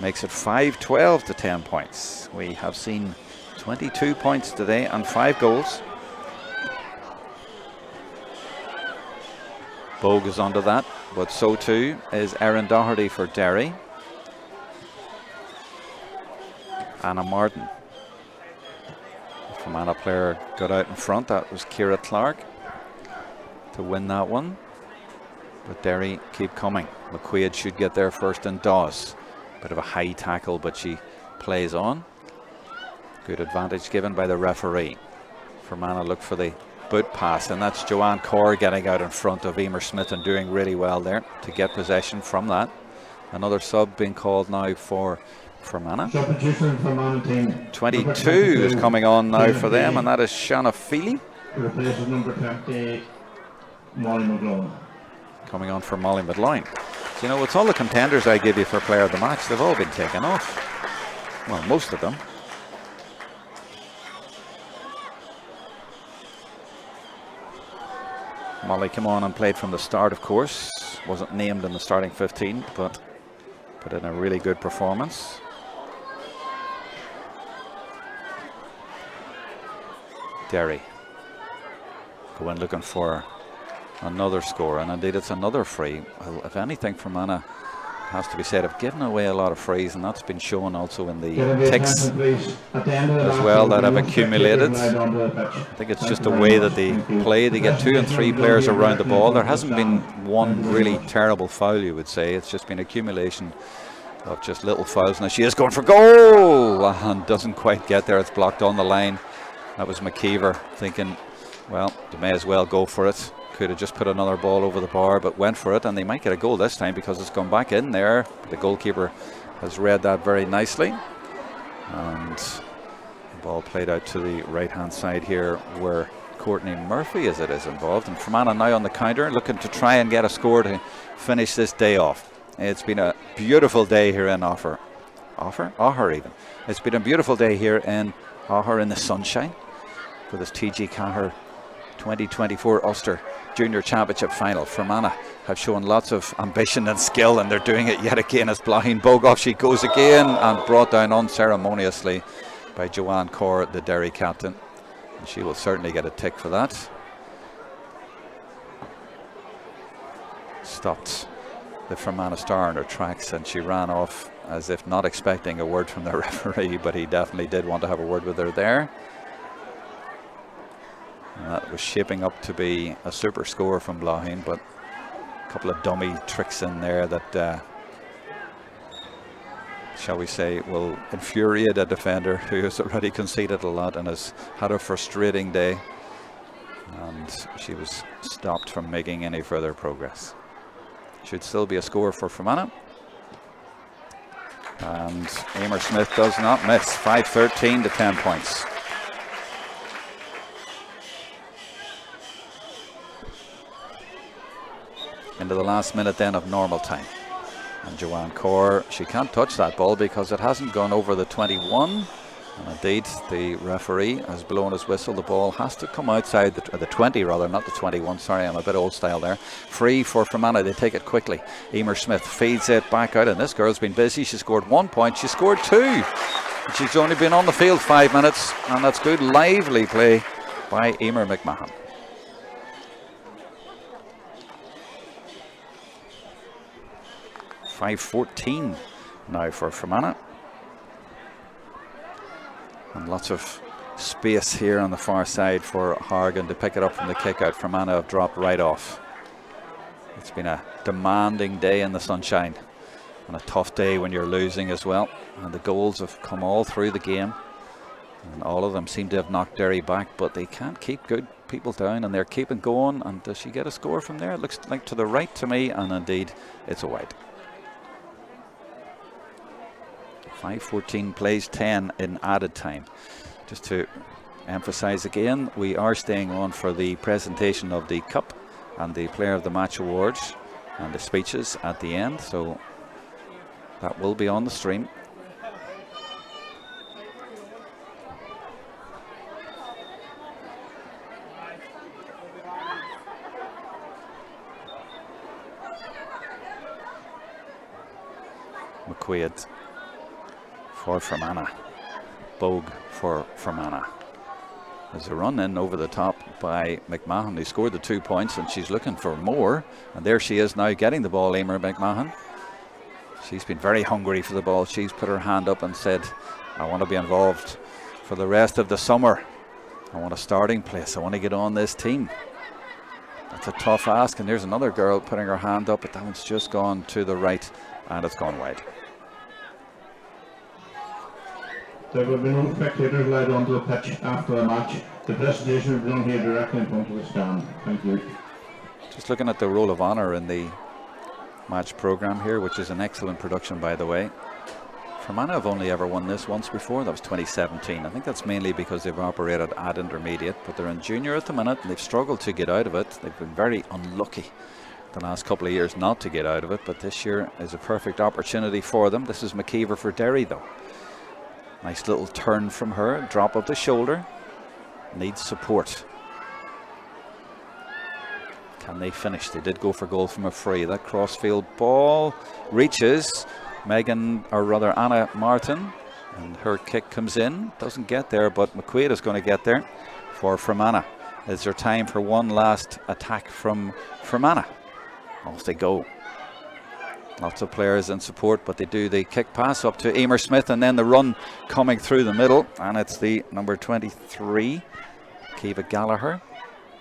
Makes it 5-12 to 10 points. We have seen 22 points today and 5 goals. Bogue is onto that, but so too is Erin Doherty for Derry. Anna Martin. The Fermanagh player got out in front. That was Ciara Clark to win that one. But Derry keep coming. McQuaid should get there first and does. Bit of a high tackle, but she plays on. Good advantage given by the referee. Fermanagh look for the boot pass, and that's Joanne Corr getting out in front of Emer Smith and doing really well there to get possession from that. Another sub being called now for Fermanagh. 22 is coming on now for them, and that is Shanna Feely. Replaces number 28, Molly McLaughlin. Coming on for Molly McLaughlin. So, you know, it's all the contenders I give you for player of the match. They've all been taken off. Well, most of them. Molly came on and played from the start, of course. Wasn't named in the starting 15, but put in a really good performance. Derry go in looking for another score, and indeed it's another free. Well, if anything, Fermanagh, has to be said, have given away a lot of frees, and that's been shown also in the ticks as well that have accumulated. I think it's just the way that they play. They get 2 and 3 players around the ball. There hasn't been one really terrible foul, you would say. It's just been accumulation of just little fouls. Now she is going for goal and doesn't quite get there. It's blocked on the line. That was McKeever thinking, well, they may as well go for it. Could have just put another ball over the bar, but went for it, and they might get a goal this time because it's gone back in there. The goalkeeper has read that very nicely, and the ball played out to the right hand side here where Courtney Murphy is involved, and Fermanagh now on the counter looking to try and get a score to finish this day off. It's been a beautiful day here in Augher even. It's been a beautiful day here in Augher in the sunshine for this TG Cahir 2024 Ulster Junior Championship final. Fermanagh have shown lots of ambition and skill, and they're doing it yet again as Blahin Bogoff. She goes again and brought down unceremoniously by Joanne Corr, the Derry captain. And she will certainly get a tick for that. Stopped the Fermanagh star in her tracks, and she ran off as if not expecting a word from the referee, but he definitely did want to have a word with her there. And that was shaping up to be a super score from Blahin, but a couple of dummy tricks in there that, shall we say, will infuriate a defender who has already conceded a lot and has had a frustrating day. And she was stopped from making any further progress. Should still be a score for Fermanagh. And Emer Smith does not miss. 5-13 to 10 points. Into the last minute then of normal time, and Joanne Corr, she can't touch that ball because it hasn't gone over the 21, and indeed the referee has blown his whistle. The ball has to come outside the 20 rather, not the 21. Sorry, I'm a bit old style there. Free for Fermanagh. They take it quickly. Emer Smith feeds it back out, and this girl's been busy. She scored 1 point. She scored 2. She's only been on the field 5 minutes, and that's good lively play by Emer McMahon. 5-14 now for Fermanagh, and lots of space here on the far side for Hargan to pick it up from the kick out. Fermanagh have dropped right off. It's been a demanding day in the sunshine and a tough day when you're losing as well, and the goals have come all through the game, and all of them seem to have knocked Derry back, but they can't keep good people down, and they're keeping going. And does she get a score from there? It looks like to the right to me, and indeed it's a wide. 5-14 plays 10 in added time. Just to emphasize again, we are staying on for the presentation of the cup and the player of the match awards and the speeches at the end, so that will be on the stream. McQuaid for Fermanagh, Bogue for Fermanagh. There's a run in over the top by McMahon, who scored the 2 points, and she's looking for more, and there she is now getting the ball. Emer McMahon, she's been very hungry for the ball. She's put her hand up and said, I want to be involved for the rest of the summer. I want a starting place. I want to get on this team. That's a tough ask, and there's another girl putting her hand up, but that one's just gone to the right and it's gone wide. There will be no spectators allowed onto the pitch after the match. The presentation will be done here directly in front of the stand. Thank you. Just looking at the Roll of Honour in the match programme here, which is an excellent production, by the way. Fermanagh have only ever won this once before. That was 2017. I think that's mainly because they've operated at intermediate, but they're in junior at the minute and they've struggled to get out of it. They've been very unlucky the last couple of years not to get out of it, but this year is a perfect opportunity for them. This is McKeever for Derry though. Nice little turn from her, drop of the shoulder, needs support. Can they finish? They did go for goal from a free. That crossfield ball reaches Anna Martin, and her kick comes in, doesn't get there, but McQuaid is going to get there for Fermanagh. Is there time for one last attack from Fermanagh? Off they go. Lots of players in support, but they do the kick pass up to Emer Smith, and then the run coming through the middle, and it's the number 23, Kiva Gallagher.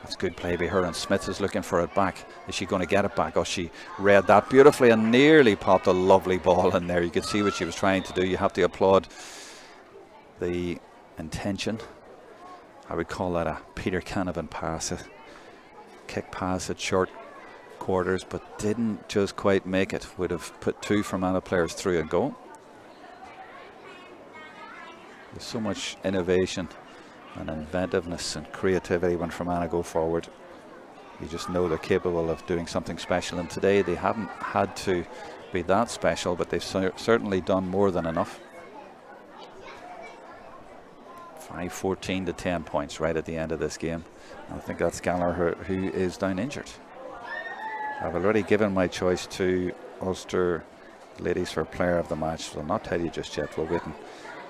That's good play by her, and Smith is looking for it back. Is she going to get it back? Oh, she read that beautifully and nearly popped a lovely ball in there. You could see what she was trying to do. You have to applaud the intention. I would call that a Peter Canavan pass, a kick pass at short quarters, but didn't just quite make it. Would have put two Fermanagh players through and goal. There's so much innovation and inventiveness and creativity when Fermanagh go forward. You just know they're capable of doing something special, and today they haven't had to be that special, but they've certainly done more than enough. 5-14 to 10 points right at the end of this game. I think that's Gallagher who is down injured. I've already given my choice to Ulster ladies for player of the match. I'll not tell you just yet. We'll wait and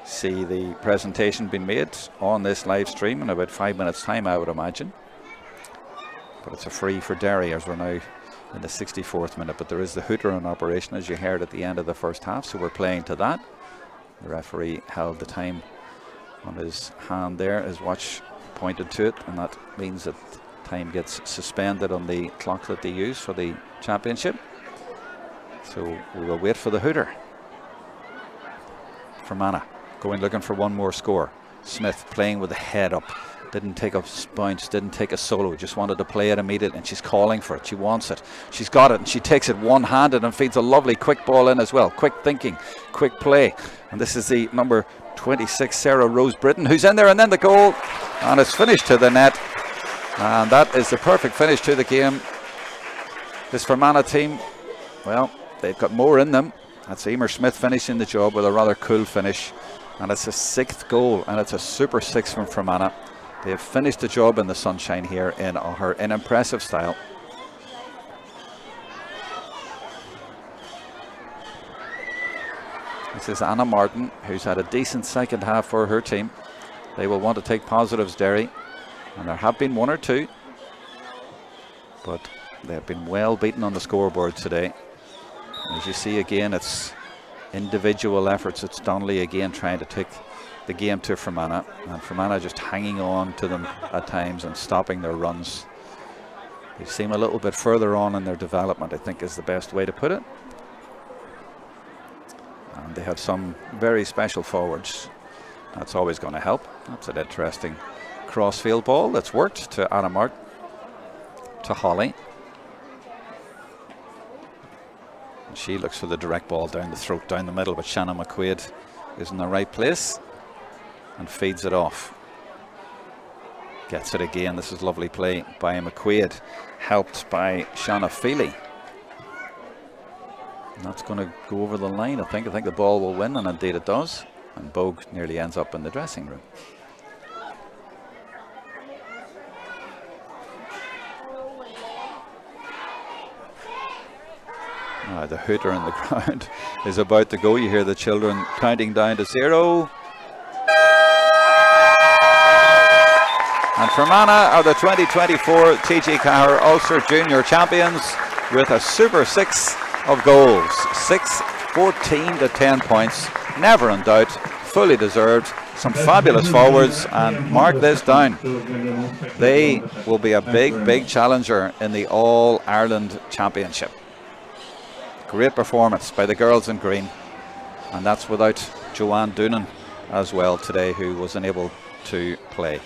see the presentation being made on this live stream in about 5 minutes time, I would imagine. But it's a free for Derry as we're now in the 64th minute. But there is the hooter in operation, as you heard at the end of the first half, so we're playing to that. The referee held the time on his hand there, his watch pointed to it, and that means that time gets suspended on the clock that they use for the championship. So we will wait for the hooter. Fermanagh going looking for one more score. Smith playing with the head up, didn't take a bounce, didn't take a solo, just wanted to play it immediately, and she's calling for it. She wants it, she's got it, and she takes it one-handed and feeds a lovely quick ball in as well. Quick thinking, quick play, and this is the number 26, Sarah Rose Britton, who's in there, and then the goal, and it's finished to the net. And that is the perfect finish to the game. This Fermanagh team, well, they've got more in them. That's Emer Smith finishing the job with a rather cool finish. And it's a 6th goal, and it's a super 6 from Fermanagh. They have finished the job in the sunshine here in Augher in impressive style. This is Anna Martin, who's had a decent second half for her team. They will want to take positives, Derry. And there have been one or two, but they have been well beaten on the scoreboard today. As you see again, it's individual efforts. It's Donnelly again trying to take the game to Fermanagh, and Fermanagh just hanging on to them at times and stopping their runs. They seem a little bit further on in their development, I think is the best way to put it. And they have some very special forwards. That's always going to help. That's an interesting crossfield ball that's worked to Anna Mart, to Holly. And she looks for the direct ball down the throat, down the middle, but Shannon McQuaid is in the right place and feeds it off. Gets it again. This is lovely play by McQuaid, helped by Shanna Feely. And that's going to go over the line, I think. I think the ball will win, and indeed it does. And Bogue nearly ends up in the dressing room. The hooter in the ground is about to go. You hear the children counting down to 0. And Fermanagh are the 2024 TG Cahir Ulster Junior Champions with a super 6 of goals. 6-14 to 10 points. Never in doubt. Fully deserved. Some fabulous forwards, and mark this down. They will be a big challenger in the All-Ireland Championship. Great performance by the girls in green, and that's without Joanne Doonan as well today, who was unable to play.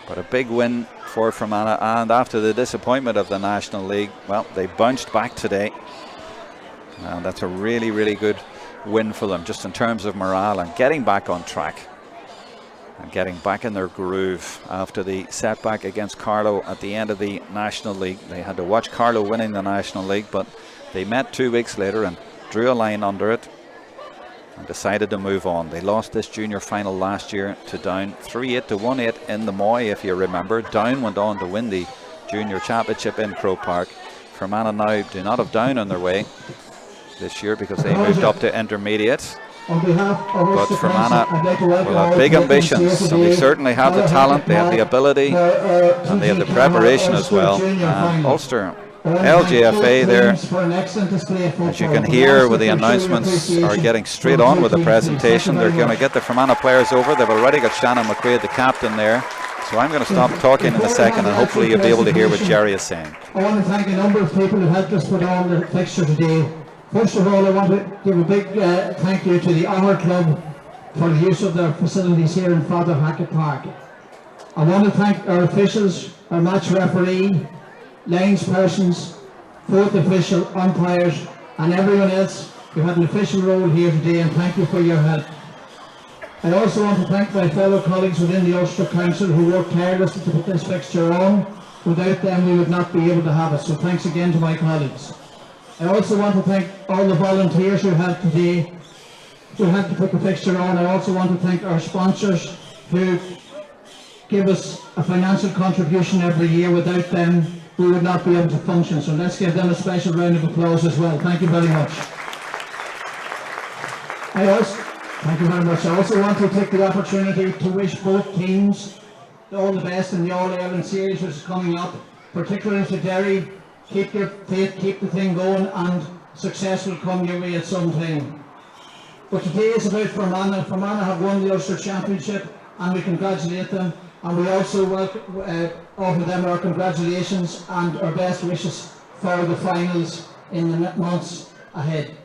But a big win for Fermanagh, and after the disappointment of the National League, well, they bounced back today, and that's a really good win for them, just in terms of morale and getting back on track and getting back in their groove after the setback against Carlow at the end of the National League. They had to watch Carlow winning the National League, but they met 2 weeks later and drew a line under it and decided to move on. They lost this junior final last year to Down, 3-8 to 1-8 in the Moy, if you remember. Down went on to win the junior championship in Croke Park. Fermanagh now do not have Down on their way this year because they moved up to intermediate. On behalf of But Ulster Fermanagh Council, I'd like to welcome will have all big to the ambitions, conference and they today. certainly have the Father talent, they have the Hackett ability, and they have the preparation as well. And Ulster LGFA there, as you can hear with the announcements, are getting straight on with the presentation. They're going to get the Fermanagh players over. They've already got Shannon McQuaid, the captain, there. So I'm going to stop talking in a second, and hopefully you'll be able to hear what Jerry is saying. I want to thank a number of people who helped us put on the fixture today. First of all, I want to give a big thank you to the Augher Club for the use of their facilities here in Father Hackett Park. I want to thank our officials, our match referee, lines persons, fourth official, umpires, and everyone else who had an official role here today, and thank you for your help. I also want to thank my fellow colleagues within the Ulster Council who worked tirelessly to put this fixture on. Without them we would not be able to have it, so thanks again to my colleagues. I also want to thank all the volunteers who helped today, who helped to put the fixture on. I also want to thank our sponsors who give us a financial contribution every year. Without them we would not be able to function, so let's give them a special round of applause as well. Thank you very much. Thank you very much. I also want to take the opportunity to wish both teams all the best in the All-Ireland series which is coming up, particularly to Derry. Keep your faith, keep the thing going, and success will come your way at some time. But today is about Fermanagh. Fermanagh have won the Ulster Championship, and we congratulate them, and we also offer them our congratulations and our best wishes for the finals in the months ahead.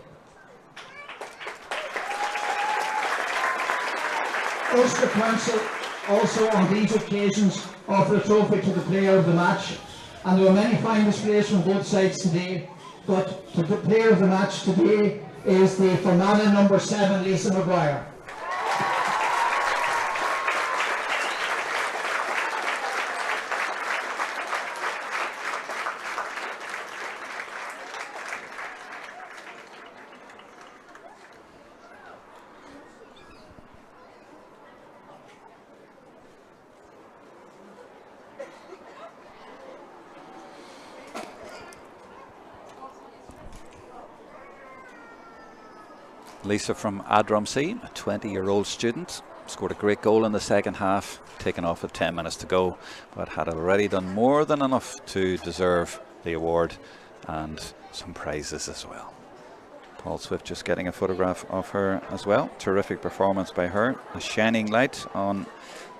Ulster Council also on these occasions offer a trophy to the player of the match, and there were many fine displays from both sides today, but the player of the match today is the Fermanagh number 7, Lisa Maguire. Lisa from Adrumsey, a 20-year-old student, scored a great goal in the second half, taken off with 10 minutes to go, but had already done more than enough to deserve the award and some prizes as well. Paul Swift just getting a photograph of her as well. Terrific performance by her. A shining light on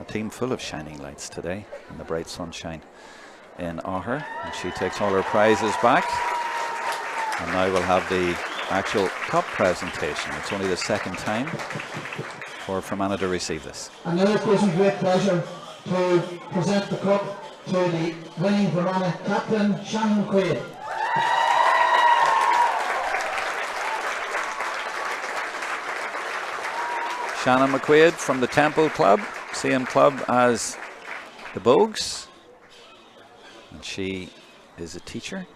a team full of shining lights today in the bright sunshine in Augher, and she takes all her prizes back. And now we'll have the actual cup presentation. It's only the second time for Fermanagh to receive this. And now it gives me great pleasure to present the cup to the winning Fermanagh captain, Shannon McQuaid. Shannon McQuaid from the Temple Club, same club as the Bogues, and she is a teacher.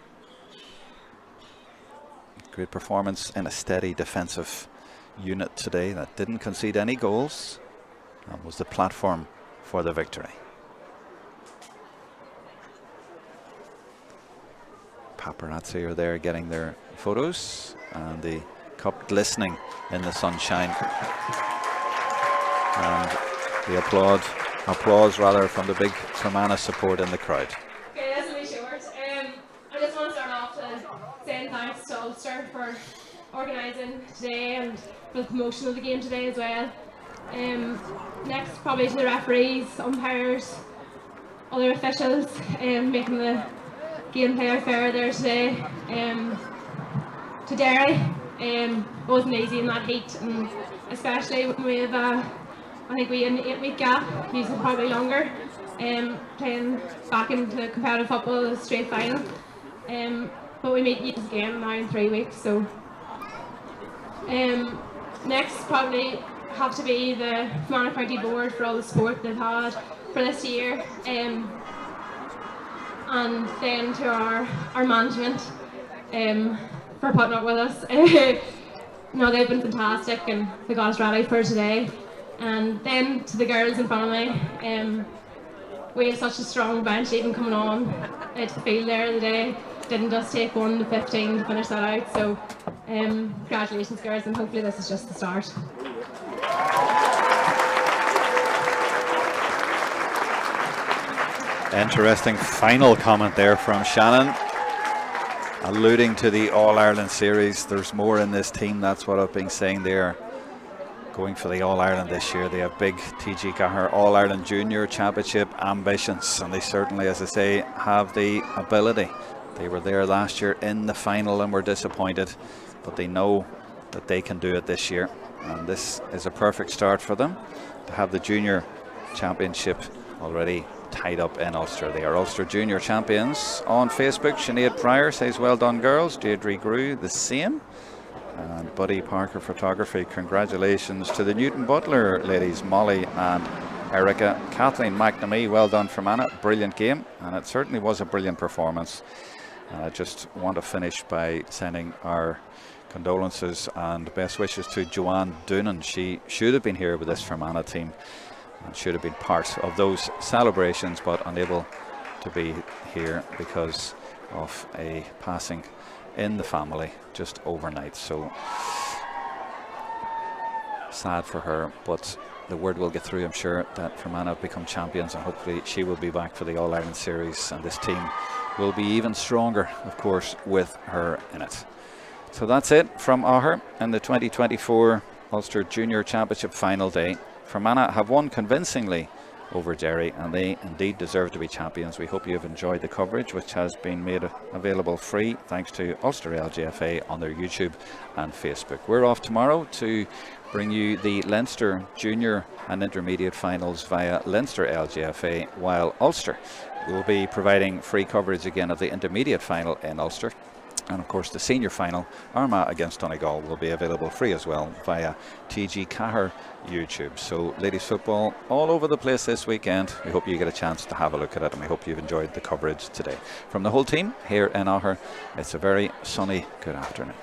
Great performance in a steady defensive unit today that didn't concede any goals and was the platform for the victory. Paparazzi are there getting their photos, and the cup glistening in the sunshine, and the applause rather from the big Fermanagh support in the crowd. Okay, that's really short. I just want to start off saying thanks to Ulster for organising today and for the promotion of the game today as well. Next, probably to the referees, umpires, other officials, making the game play out fair there today. To Derry, it wasn't easy in that heat, and especially when we have I think we had an 8-week gap, usually probably longer, playing back into competitive football, a straight final. But we meet this game now in 3 weeks, so next probably have to be the Fermanagh County Board for all the support they've had for this year, and then to our management for putting up with us. No, they've been fantastic and they got us ready for today. And then to the girls in front of me, we had such a strong bench even coming on to the field there today. didn't just take 1 to 15 to finish that out. So congratulations, girls, and hopefully this is just the start. Interesting final comment there from Shannon, alluding to the All-Ireland series. There's more in this team, that's what I've been saying there. Going for the All-Ireland this year. They have big TG Cahir All-Ireland Junior Championship ambitions, and they certainly, as I say, have the ability. They were there last year in the final and were disappointed, but they know that they can do it this year, and this is a perfect start for them to have the Junior Championship already tied up in Ulster. They are Ulster Junior Champions. On Facebook, Sinead Pryor says, well done girls. Deirdre Grew, the same. And Buddy Parker Photography, congratulations to the Newton Butler ladies, Molly and Erica. Kathleen McNamee, well done Fermanagh, brilliant game, and it certainly was a brilliant performance. And I just want to finish by sending our condolences and best wishes to Joanne Doonan. She should have been here with this Fermanagh team and should have been part of those celebrations, but unable to be here because of a passing in the family just overnight. So sad for her, but the word will get through, I'm sure, that Fermanagh have become champions, and hopefully she will be back for the All-Ireland series, and this team will be even stronger, of course, with her in it. So that's it from Augher in the 2024 Ulster Junior Championship final day. Fermanagh have won convincingly over Derry, and they indeed deserve to be champions. We hope you have enjoyed the coverage, which has been made available free thanks to Ulster LGFA on their YouTube and Facebook. We're off tomorrow to bring you the Leinster Junior and Intermediate finals via Leinster LGFA, while Ulster will be providing free coverage again of the Intermediate final in Ulster. And of course the senior final, Armagh against Donegal, will be available free as well via TG Cahir YouTube. So ladies football all over the place this weekend. We hope you get a chance to have a look at it, and we hope you've enjoyed the coverage today. From the whole team here in Augher, it's a very sunny good afternoon.